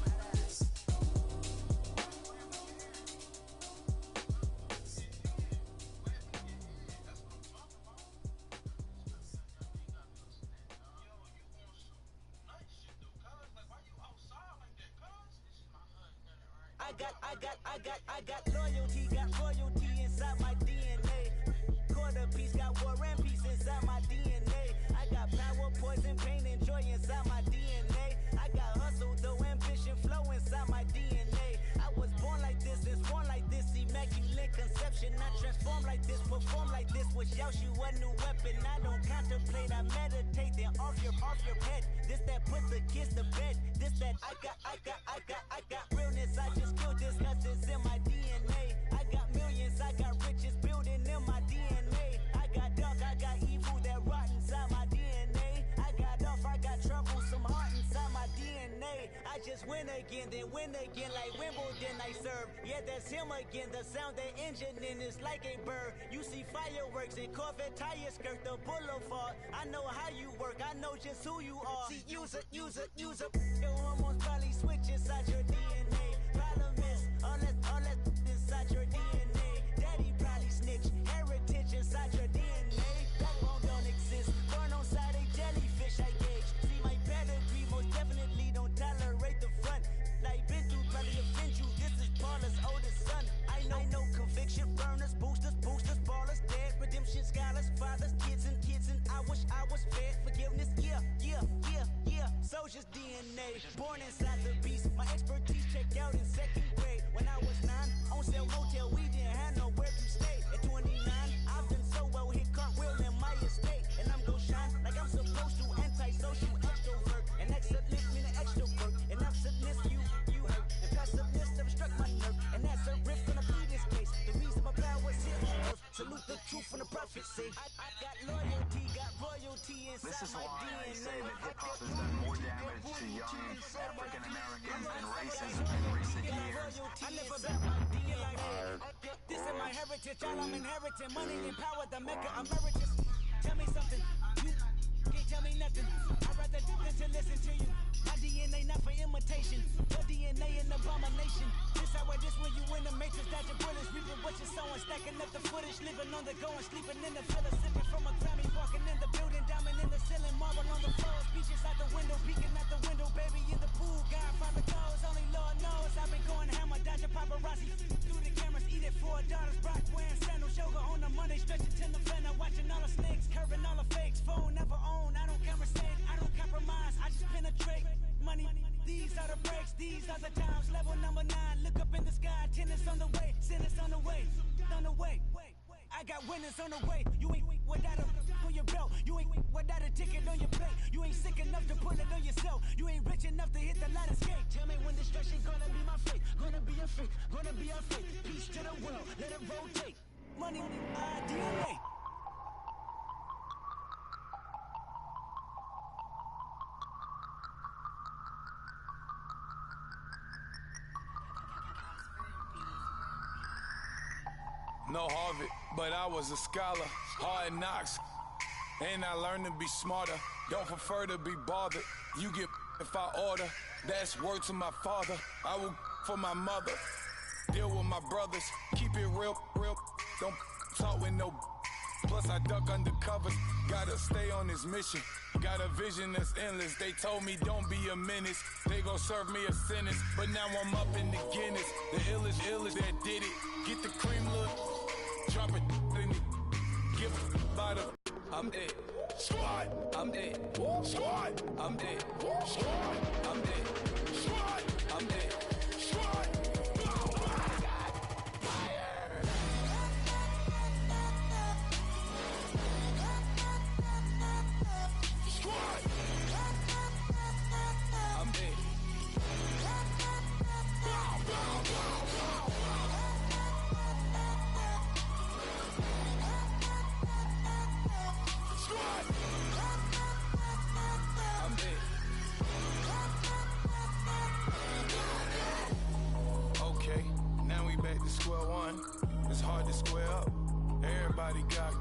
I got loyalty inside my DNA. Quarter piece got war and peace inside my DNA. I got power, poison, pain, and joy inside my DNA. I got hustle, though ambition, flow inside my DNA. I was born like this, born like this, immaculate conception. I transform like this, perform like this, which yells you a new weapon. I don't contemplate, I meditate, then off your head. This that put the kids to bed. This that I got realness. I just killed this 'cause it's in my DNA. I got millions, I got riches building in my DNA. just win again, then win again like Wimbledon I serve. Yeah, that's him again. The sound that engine in is like a bird. You see fireworks and Corvette tires skirt the boulevard. I know how you work, I know just who you are. See, use a. Your hormones probably switch inside your DNA. Problem is, all that inside your DNA. Daddy probably snitch, heritage inside your DNA. Backbone don't exist, born on side a jellyfish I gauge. See my pedigree, most definitely don't tolerate the front. Like been through probably offend you, this is Paula's oldest son. I know conviction burners, boosters, ballers, dead, redemption scholars, fathers, kids and I wish I was fed forgiveness, yeah. Soldier's DNA, born inside the beast. My expertise checked out in second grade. When I was 9, on sale motel, we didn't have nowhere to stay. At 29, I've done so well, hit cartwheel in my estate. And I'm gon' shine like I'm supposed to, antisocial extrovert. And excellent meaning extra work. And absentness, you hurt. And passiveness never struck my nerve. And that's a riff gonna be this case. The reason my power's here on earth. Salute the truth from the prophecy. I got loyalty, got royalty inside This is my why DNA. I say that hip-hop has done more damage to young African Americans than racism in recent years. I never bet my DNA. This is my heritage, all I'm inheriting. Money and power, the maker emeritus. Tell me something, you can't tell me nothing. I'd rather do than to listen to you. My DNA not for imitation. Your DNA an abomination. This how I this when you in the matrix, dodging bullets, reaping what you're sowing, stacking up the footage, living on the go and sleeping in the villa, sipping from a Grammy, walking in the building, diamond in the ceiling, marble on the floor, beaches out the window, peeking out the window, baby in the pool, Godfather goes, only Lord knows. I've been going hammer, dodging paparazzi through the cameras, eating $4, Brock wearing sandals, yoga on a Monday, stretching to the November, watching all the snakes, curving all the fakes, phone never own, I don't conversate, I don't compromise, I just penetrate. Money, these are the breaks, these are the times. Level number 9, look up in the sky. Tennis on the way, sinners on the way, on the way. I got winners on the way. You ain't without a on your belt. You ain't without a ticket on your plate. You ain't sick enough to pull it on yourself. You ain't rich enough to hit the ladder skate. Tell me when destruction gonna be my fate. Gonna be a fate, gonna be our fate. Peace to the world, let it rotate. Money, DNA. No Harvard, but I was a scholar. Hard knocks, and I learned to be smarter. Don't prefer to be bothered. You get if I order. That's word to my father. I will for my mother. Deal with my brothers. Keep it real. Don't talk with no. Plus I duck undercover. Gotta stay on this mission. Got a vision that's endless. They told me don't be a menace. They gon' serve me a sentence. But now I'm up in the Guinness. The illest that did it. Get the cream look. Drop it in it. Give it by the. I'm dead. Squad. I'm dead. Squad. I'm dead. Squad. I'm dead. Squad. I'm dead. Squad. Square one, it's hard to square up. Everybody got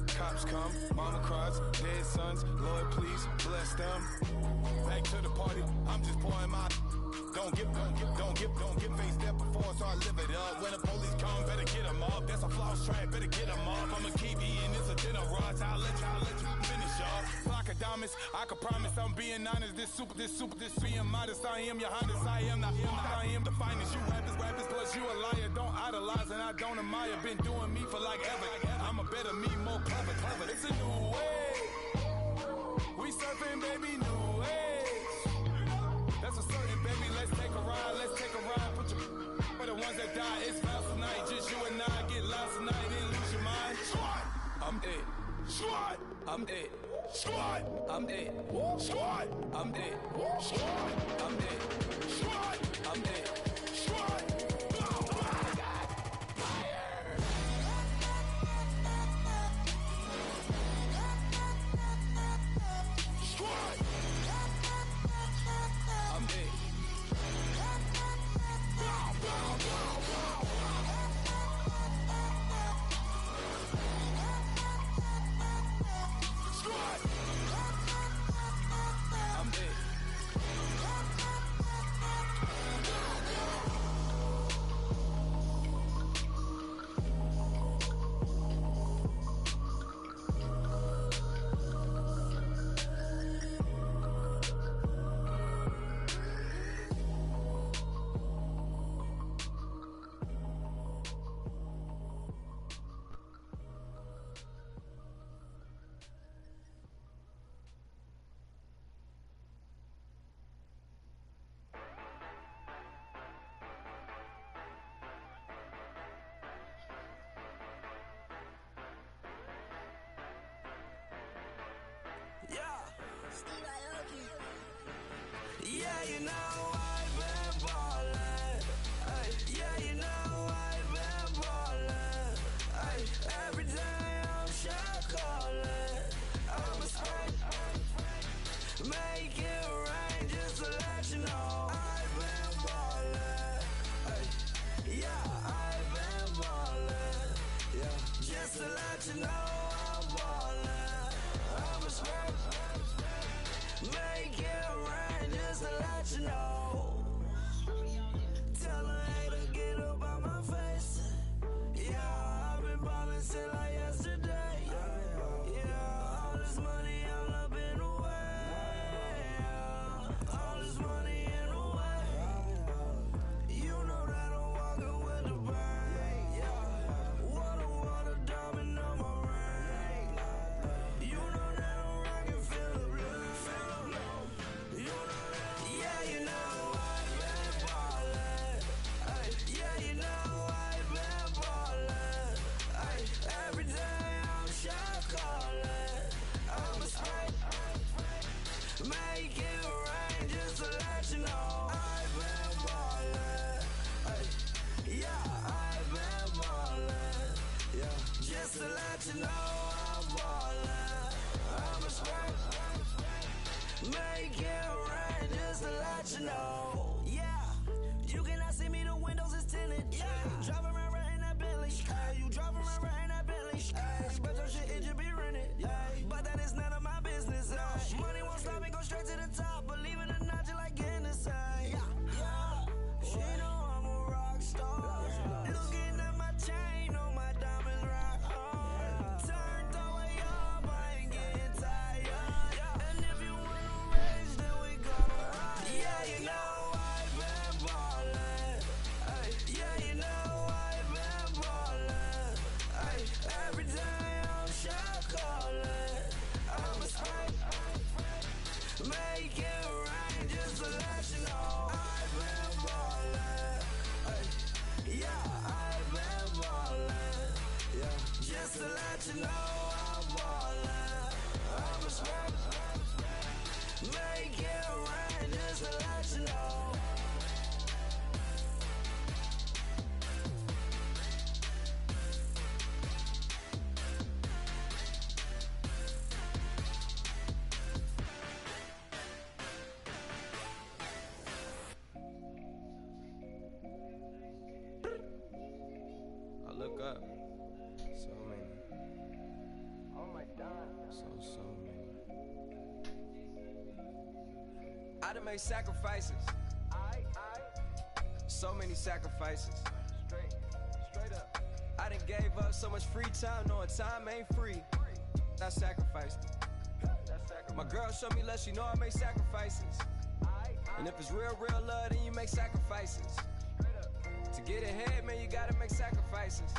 cops come, mama cries, dead sons. Lord, please bless them. Back to the party, I'm just pouring my. Don't get faced up before, so I live it up. When the police come, better get them up. That's a floss track, better get them up. I'm a kiwi and it's a dinner rush. I'll let you finish up. Flock of diamonds, I can promise I'm being honest. This being modest. I am your highness. I am the finest. You rappers, plus you a liar. Don't idolize and I don't admire. Been doing me for like ever. I'm a better me, more clever. It's a new way. We surfing, baby, new age. That's a certain, baby. Let's take a ride. Put your for the ones that die. It's vows tonight. Just you and I get lost tonight and lose your mind. Squad, I'm dead. Squad, I'm dead. Squad, I'm dead. Squad, I'm dead. Squad, I'm dead. Squad, I'm dead. Squad. Squad. let you know I'm ballin'. I'm a sweat. Make it rain just to let you know. Tell a hater get up on my face. Yeah, I've been ballin' since like yesterday. Yeah, all this money all up in the way. All this money in the way. You know that I'm walking with the brain. Yeah, water, diamond on my ring. You know that I'm rockin' feel the blue. You know that, yeah, you know I've been ballin'. Ay, yeah, you know I've been ballin'. Ay, every day I'm shot callin'. I'm a straight, make it rain just to let you know I've been ballin'. Ay, yeah, I've been ballin'. Yeah, just to let you know I'm ballin'. I'm a straight, make it rain just to let you know. Yeah, you cannot see me, the windows is tinted. Yeah, driving around right in that Bentley. Hey, you driving around right in that Bentley. Hey, but your shit, it just be rented. Hey, but that is none of my business. Hey, money won't stop me, go straight to the top. Believe it or not, just like getting the same. Yeah, she know I'm a rock star. Looking at my chain on my diamonds rock hard. Turned the way up, I ain't getting tired. And if you wanna raise, then we gonna ride. Yeah, you know I've been ballin'. Ay, yeah, you know I've been ballin'. Ay, every day I'm shot callin'. I'm a straight, make it rain just to let you know I've been ballin'. Ay, yeah, I've been ballin'. Yeah, just to let you know I'm ballin'. I'm a straight, make it rain just to let you know. I look up. So many. Oh my God. So many. I done made sacrifices. So many sacrifices. Straight up. I done gave up so much free time, knowing time ain't free. I sacrificed it. My girl showed me love, she know I make sacrifices. And if it's real love, then you make sacrifices. To get ahead, man, you gotta make sacrifices.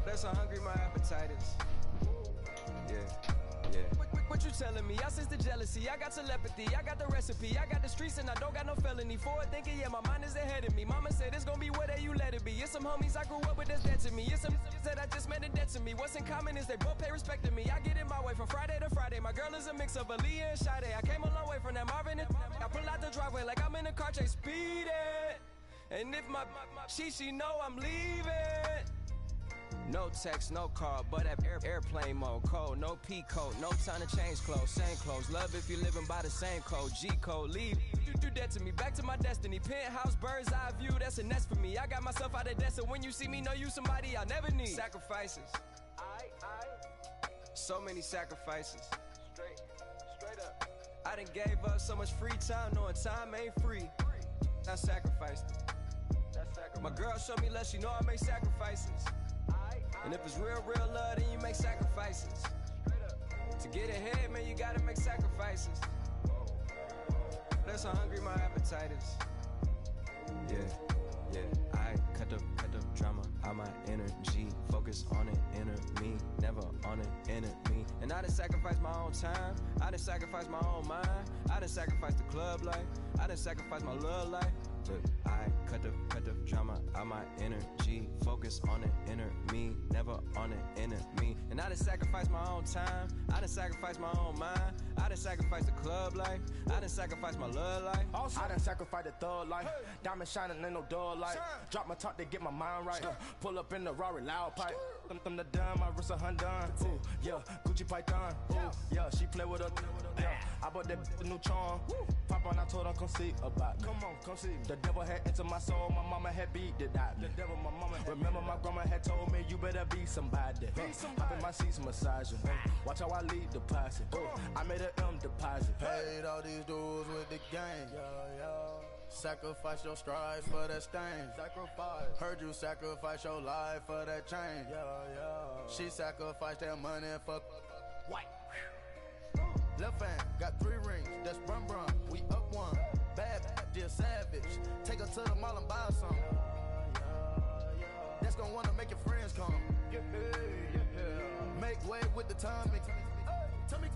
That's how hungry my appetite is. Yeah. What you telling me? I sense the jealousy, I got telepathy, I got the recipe, I got the streets and I don't got no felony. Forward thinking, yeah, my mind is ahead of me. Mama said it's gonna be whatever you let it be. It's some homies I grew up with that's dead to me. It's some that I just met in debt to me. What's in common is they both pay respect to me. I get it my way from Friday to Friday. My girl is a mix of Aaliyah and Sade. I came a long way from that Marvin and I pull out the driveway like I'm in a car chase speeding. And if my she know I'm leaving. No text, no call, but at airplane mode. Code, no P code, no time to change clothes. Same clothes, love if you living by the same code. G code, leave. You do that to me, back to my destiny. Penthouse, bird's eye view, that's a nest for me. I got myself out of debt, so when you see me, know you somebody I never need. Sacrifices. So many sacrifices. Straight up. I done gave up so much free time, knowing time ain't free. I sacrificed it. My girl showed me love, she know I make sacrifices. And if it's real love, then you make sacrifices. To get ahead, man, you gotta make sacrifices. That's how hungry my appetite is. Yeah. I cut the drama out my energy. Focus on it, inner me, never on it, enemy. And I done sacrificed my own time. I done sacrificed my own mind. I done sacrificed the club life. I done sacrificed my love life. But I cut the drama out my energy. Focus on it, inner me, never on it, enemy. And I done sacrificed my own time. I done sacrificed my own mind. I done sacrificed the club life. I done sacrificed my love life. I done sacrificed the thug life. Diamond shining, ain't no dull light. Drop my top to get my mind right. Pull up in the Rari loud pipe. Them the dime, my wrist a Hyundai. Ooh, yeah, Gucci Python. Ooh, yeah, she play with her. Yeah, I bought that a new charm. Pop on, I told her come see about me. Come on, come see. The devil had entered my soul, my mama had beat it out. The devil, my mama. Remember my grandma had told me you better be somebody. Hop in my seats, massaging. Watch how I lead the posse. I made a M deposit. Paid all these dudes with the game. Sacrifice your strides for that stain. Sacrifice. Heard you sacrifice your life for that change. She sacrificed that money for white. Left hand got 3 rings. That's brum brum. We up one. Bad, dear savage. Take her to the mall and buy some. That's gonna wanna make your friends come. Make way with the timing. Tell me.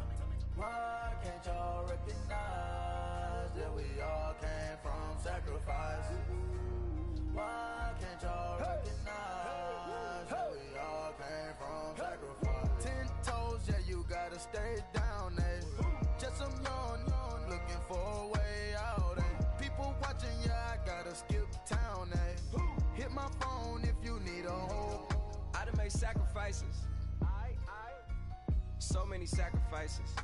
Why can't y'all recognize that we all came from sacrifice? Why can't y'all recognize that we all came from sacrifice? 10 toes, yeah, you gotta stay down, eh? Just some yawn, looking for a way out, eh? People watching, yeah, I gotta skip town, eh? Hit my phone if you need a hope. I done made sacrifices. So many sacrifices.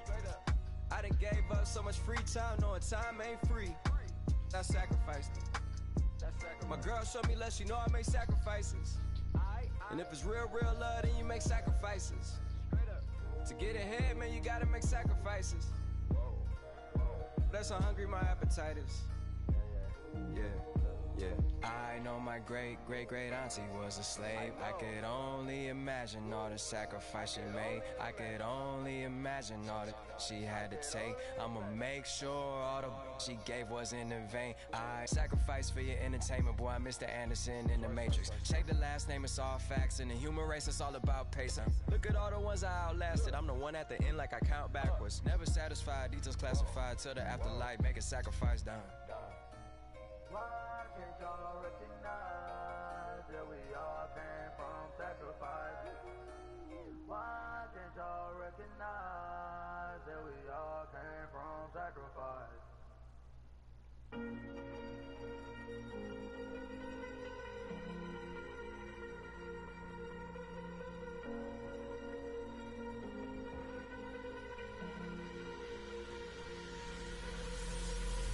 Straight up. I done gave up so much free time, knowing time ain't free. I sacrificed it. My girl showed me love, she know I make sacrifices. And if it's real love, then you make sacrifices. To get ahead, man, you gotta make sacrifices. That's how hungry my appetite is. Yeah. I know my great auntie was a slave. I could only imagine all the sacrifice she made. I could only imagine all that she had to take. I'ma make sure all the she gave wasn't in vain. I sacrificed for your entertainment, boy. I'm Mr. Anderson in the Matrix. Check the last name, it's all facts. In the human race, it's all about pacing. Look at all the ones I outlasted. I'm the one at the end, like I count backwards. Never satisfied, details classified till the afterlife. Make a sacrifice down. Why can't y'all recognize that we all came from sacrifice? Why can't y'all recognize that we all came from sacrifice?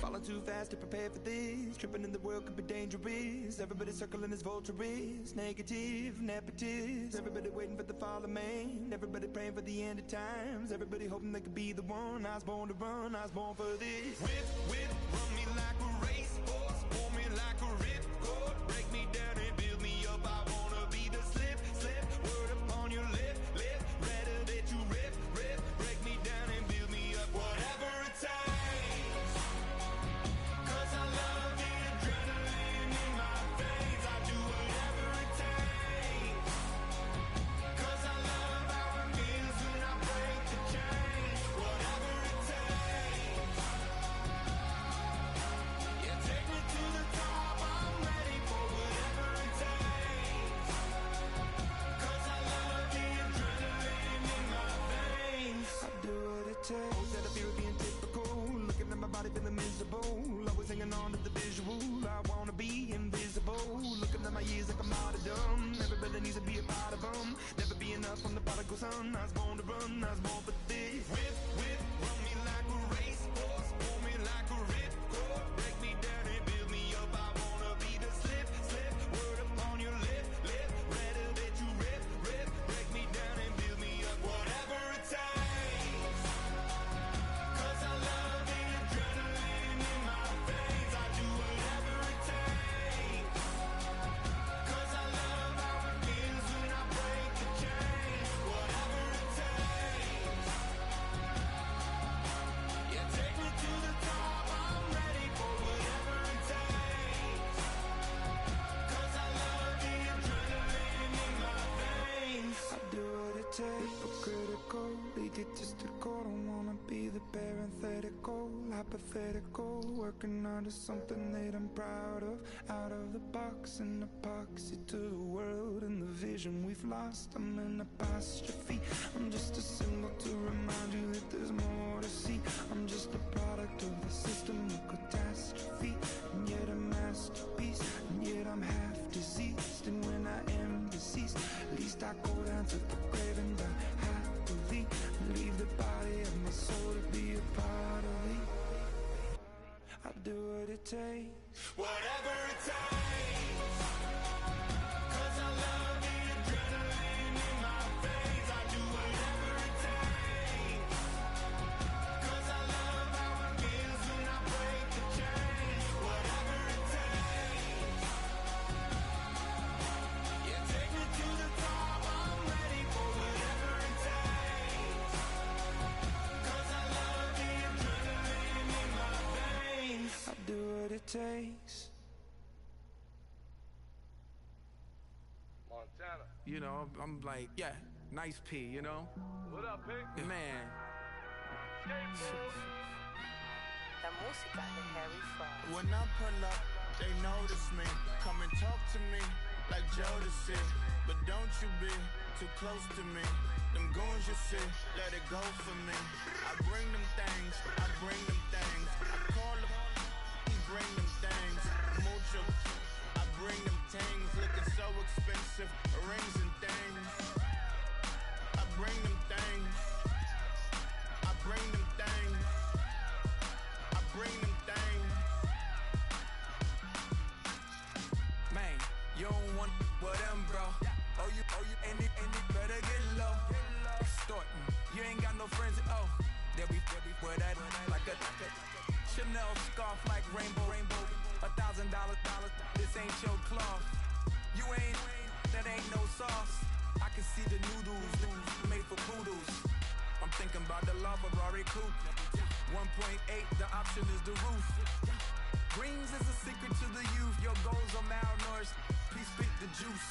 Falling too fast to prepare for this. Tripping in the world could be dangerous. Everybody circling as vultures. Negative, nepotist. Everybody waiting for the fall of man. Everybody praying for the end of times. Everybody hoping they could be the one. I was born to run, I was born for this. Whip, run me like a racehorse. Pull me like a ripcord. Break me down and build me up. I wanna be the slip. Word upon your lip. Rather that you rip. Break me down and build me up. Whatever it takes. Instead of fear of being typical, looking at my body feeling miserable, always hanging on to the visual. I wanna be invisible, looking at my years like a martyrdom. Everybody needs to be a part of them. Never be enough from the prodigal son. I was born to run, I was born for this. Whip, run me like a racehorse, pull me like a ripcord. Break me down and build me up. I wanna be the slip. Word upon your lip. Rather that you rip. Break me down and build me up. Whatever it takes. Hypocritical, egotistical, don't wanna be the parenthetical, hypothetical, working under something that I'm proud of, out of the box, an epoxy to the world and the vision we've lost. I'm an apostrophe, I'm just a symbol to remind you that there's more to see. I'm just a product of the system of catastrophe, and yet a masterpiece, and yet I'm half diseased, and when I am deceased, takes. Montana. You know, I'm like, yeah, nice P, you know? What up, Pink? Man. La música de Harry Fry. When I pull up, they notice me. Come and talk to me like Jodeci. But don't you be too close to me. Them goons you see, let it go for me. I bring them things, I bring them things. I call them, bring them things. Mucho, I bring them things. Looking so expensive, rings and things. I bring them things. I bring them things. I bring them things. Man, you don't want with them, bro. Oh, you, and it better get low. Extorting, you ain't got no friends. Oh, they'll be with that like a Chanel scarf like rainbow. $1,000, this ain't your cloth. You ain't, that ain't no sauce. I can see the noodles made for poodles. I'm thinking about the La Ferrari coupe. 1.8, the option is the roof. Greens is a secret to the youth. Your goals are malnourished. Please spit the juice.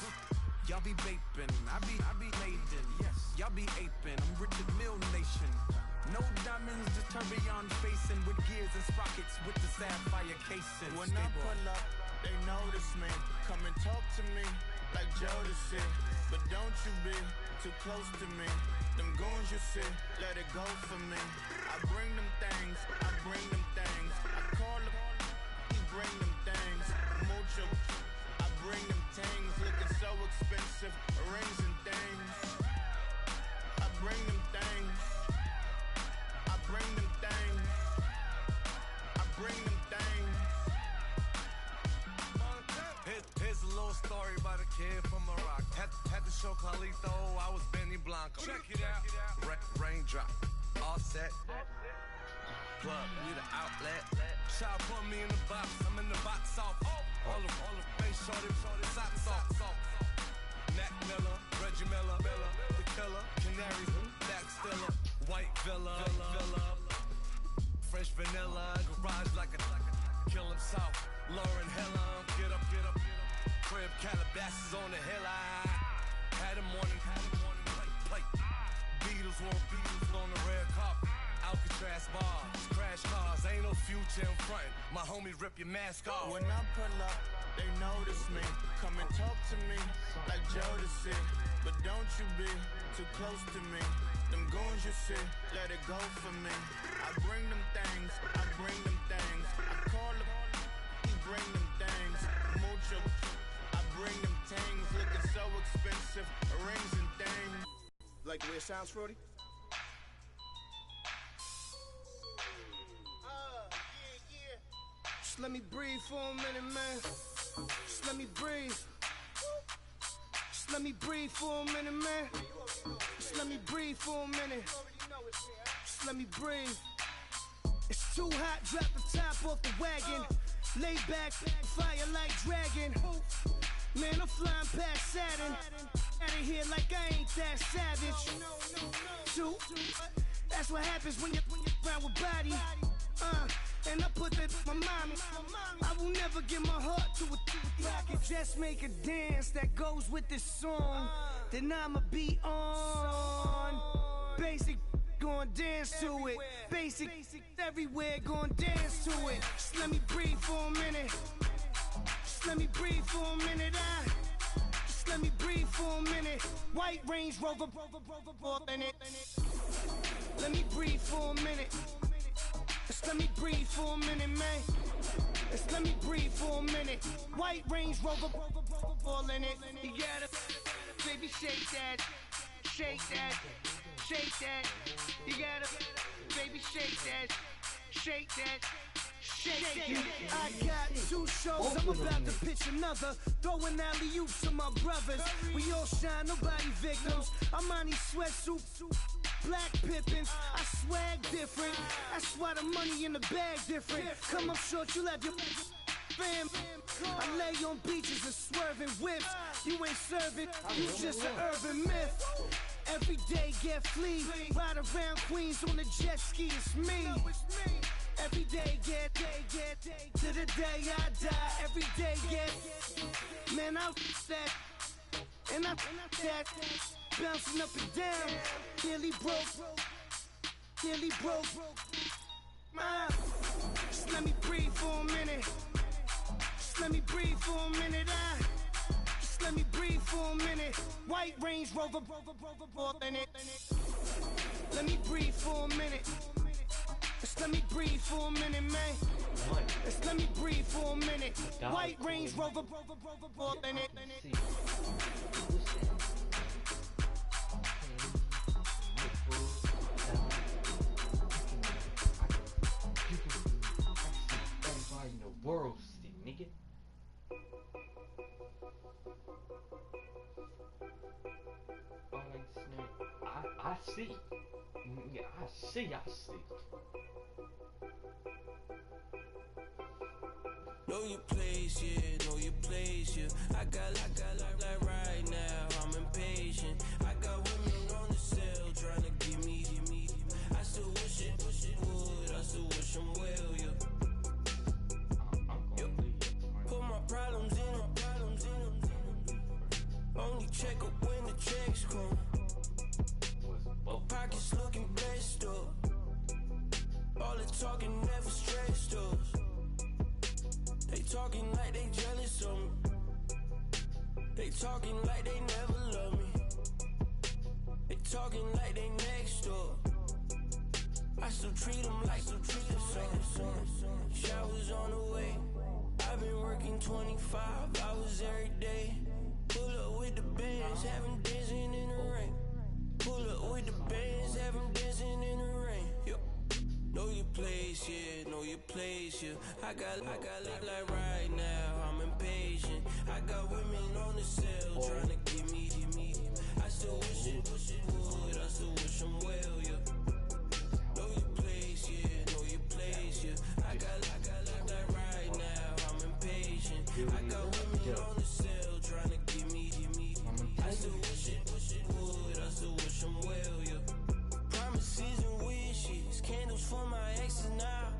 Y'all be vaping, I be maiden. Yes, y'all be aping. I'm Richard Mill Nation. No diamonds, just tourbillon facing with gears and sprockets with the sapphire casing. When I pull up, they notice me. Come and talk to me like Jodeci. But don't you be too close to me. Them goons you see, let it go for me. I bring them things, I bring them things. I call them, he bring them things. Mucho, I bring them things. Looking so expensive, rings and things. I bring them things. I bring them things. I bring them things. Here's a little story about a kid from Morocco. Had to show Carlito I was Benny Blanco. Check it out. Raindrop, all set. Plug, we the outlet. Shot put me in the box, I'm in the box off. All the face shorty, socks off. Mac Miller, Reggie Miller, the killer, Canaries, back stiller, white villa, fresh vanilla, garage like a kill himself. Lauren Hiller, get up, crib Calabasas on the hill. I had him morning, plate. Beatles on the red carpet. Alcatraz bars, crash cars, ain't no future in front. My homie rip your mask off. When I pull up, they notice me. Come and talk to me like Jodeci. But don't you be too close to me. Them goons you see, let it go for me. I bring them things, I bring them things. I call them, he bring them things. Mucho, I bring them things. Looking so expensive, rings and things. Like the way it sounds, Frody? Just let me breathe for a minute, man. Just let me breathe. Just let me breathe for a minute, man. Just let me breathe for a minute. Just let me breathe. It's too hot, drop the top off the wagon. Lay back, fire like dragon. Man, I'm flying past Saturn. Out of here like I ain't that savage. Two, that's what happens when you're around with body. And I put that in my mind. I will never give my heart to a I can just make a dance that goes with this song. Then I'ma be on. Basic, gon' dance to it. Basic, everywhere, gon' dance to it. Just let me breathe for a minute. Just let me breathe for a minute. Just let me breathe for a minute. White Range Rover, in it. Let me breathe for a minute. Just let me breathe for a minute, man. Just let me breathe for a minute. White Range Rover, all in it. You gotta, baby, shake that, shake that, shake that. You gotta, baby, shake that, shake that. Shake it. I got 2 shows, I'm about to pitch another. Throwing alley-oops to my brothers. We all shine, nobody victims. I'm on these sweatsuits, black Pippins. I swag different. That's why the money in the bag different. Come up short, you'll have your fam. I lay on beaches and swerving whips. You ain't serving, you just an urban myth. Every day get flea. Ride around Queens on a jet ski, it's me. Every day get to the day I die. Every day get, man, I that, and I that, bouncing up and down, nearly broke. Just let me breathe for a minute. Just let me breathe for a minute. Just let me breathe for a minute. White Range Rover, in it. Let me breathe for a minute. Just let me breathe for a minute, man. Just let me breathe for a minute. White Range Rover, in it. Everybody in the world see, nigga. I see. Nigga, I see. Know your place, yeah, know your place, yeah. I got like right now, I'm impatient. I got women on the cell trying to give me. I still wish it would, I still wish them well, yeah. Put my problems in. Only check up when the checks come. My pockets looking blessed up. All the talking never stressed us. They talking like they jealous of me. They talking like they never love me. They talking like they next door. I still treat them like some. Showers on the way. I've been working 25 hours every day. Pull up with the bands, have them dancing in the rain. Pull up with the bands, have them dancing in the rain. Yo. Know your place, yeah, know your place, yeah. I got like right now, I'm impatient. I got women on the cell trying to give me. I still wish it would, I still wish them well, yeah. Know your place, yeah, know your place, yeah. I got like right now, I'm impatient. I got women on the cell trying to give me. I still wish it would, I still wish them well, yeah. Promises and wishes, candles for my exes now.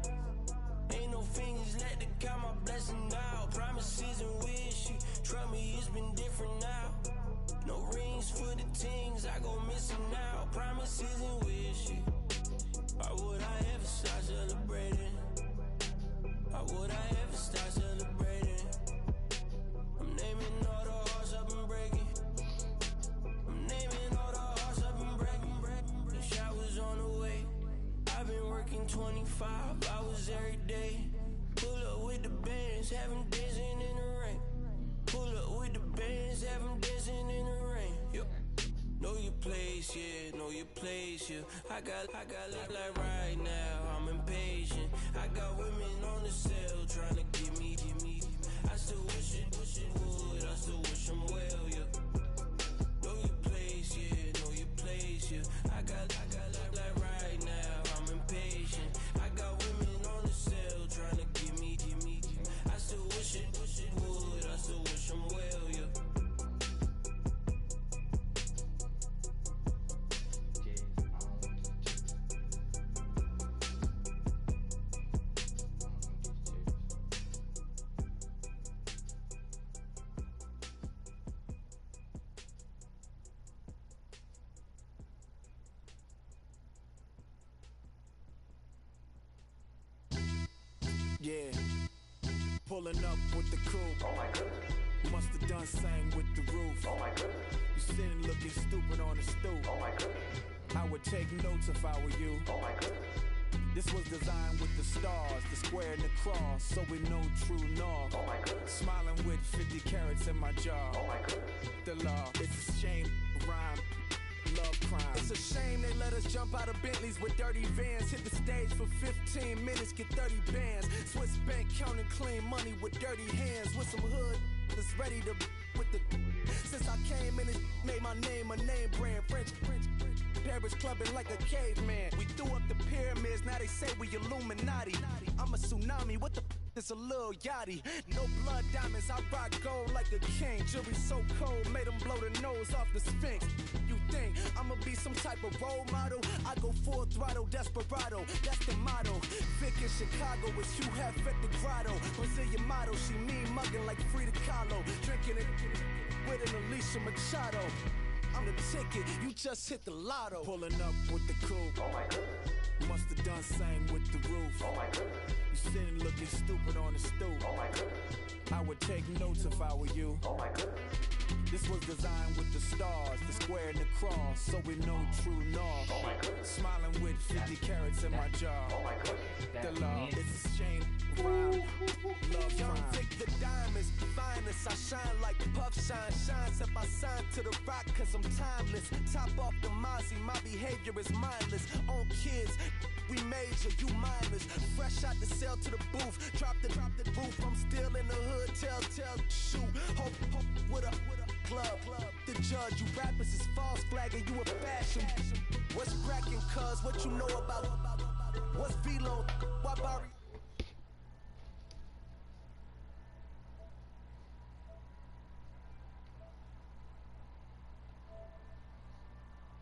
Ain't no fingers let to count my blessing now. Promises and wishes, trust me, it's been different now. No rings for the things I go missing now. Promises and wishes, why would I ever start celebrating? Why would I ever start celebrating? I'm naming all the hearts I've been breaking. I'm naming all the hearts I've been breaking. The showers on the way. I've been working 25 hours every day. Pull up with the bands, have them dancing in the rain. Pull up with the bands, have them dancing in the rain. Yo. Know your place, yeah, know your place, yeah. I got like right now, I'm impatient. I got women on the cell trying to give me. I still wish it would, I still wish them well, yeah. Know your place, yeah, know your place, yeah. I got like right now, I'm impatient. I got women on the cell trying to give me. I still wish it would, I still wish them well, yeah. Yeah, pulling up with the coupe. Oh my goodness. Must have done same with the roof. Oh my goodness. You sitting looking stupid on the stoop. Oh my goodness. I would take notes if I were you. Oh my goodness. This was designed with the stars, the square and the cross, so we know true north. Oh my goodness. Smiling with 50 carats in my jaw. Oh my goodness. The law, it's a shame, rhyme. Love crime. It's a shame they let us jump out of Bentleys with dirty vans. Hit the stage for 15 minutes, get 30 bands. Swiss bank counting clean money with dirty hands. With some hood that's ready to with the. Since I came in, it made my name a name brand. French. Paris clubbing like a caveman. We threw up the pyramids, now they say we Illuminati. I'm a tsunami, what the it's a little yachty. No blood diamonds, I rock gold like a king. Jury so cold, made them blow the nose off the Sphinx. You think I'ma be some type of role model? I go full throttle, desperado, that's the motto. Vic in Chicago is Hugh Hef at the grotto. Brazilian model, she mean mugging like Frida Kahlo. Drinking it with an Alicia Machado. I'm the ticket, you just hit the lotto. Pulling up with the coupe. Oh my goodness. Must have done same with the roof. Oh my goodness. You sitting looking stupid on the stoop. Oh my goodness. I would take notes if I were you. Oh my goodness. This was designed with the stars, the square and the cross, so we know true north. Oh my goodness. Smiling with 50 carats in my jaw. Oh my goodness. The law, it's a shame. Love young Vic the diamonds, the finest. I shine like puff shine, shines if I sign to the rock, cause I'm timeless. Top off the Mozzie, my behavior is mindless. On kids, we major, you minors. Fresh out the cell to the booth, drop the roof. I'm still in the hood, tell, shoot. Hope with a club. The judge, you rappers is false flagging, you a fashion. What's cracking, cuz? What you know about? What's Velo? Why Barry?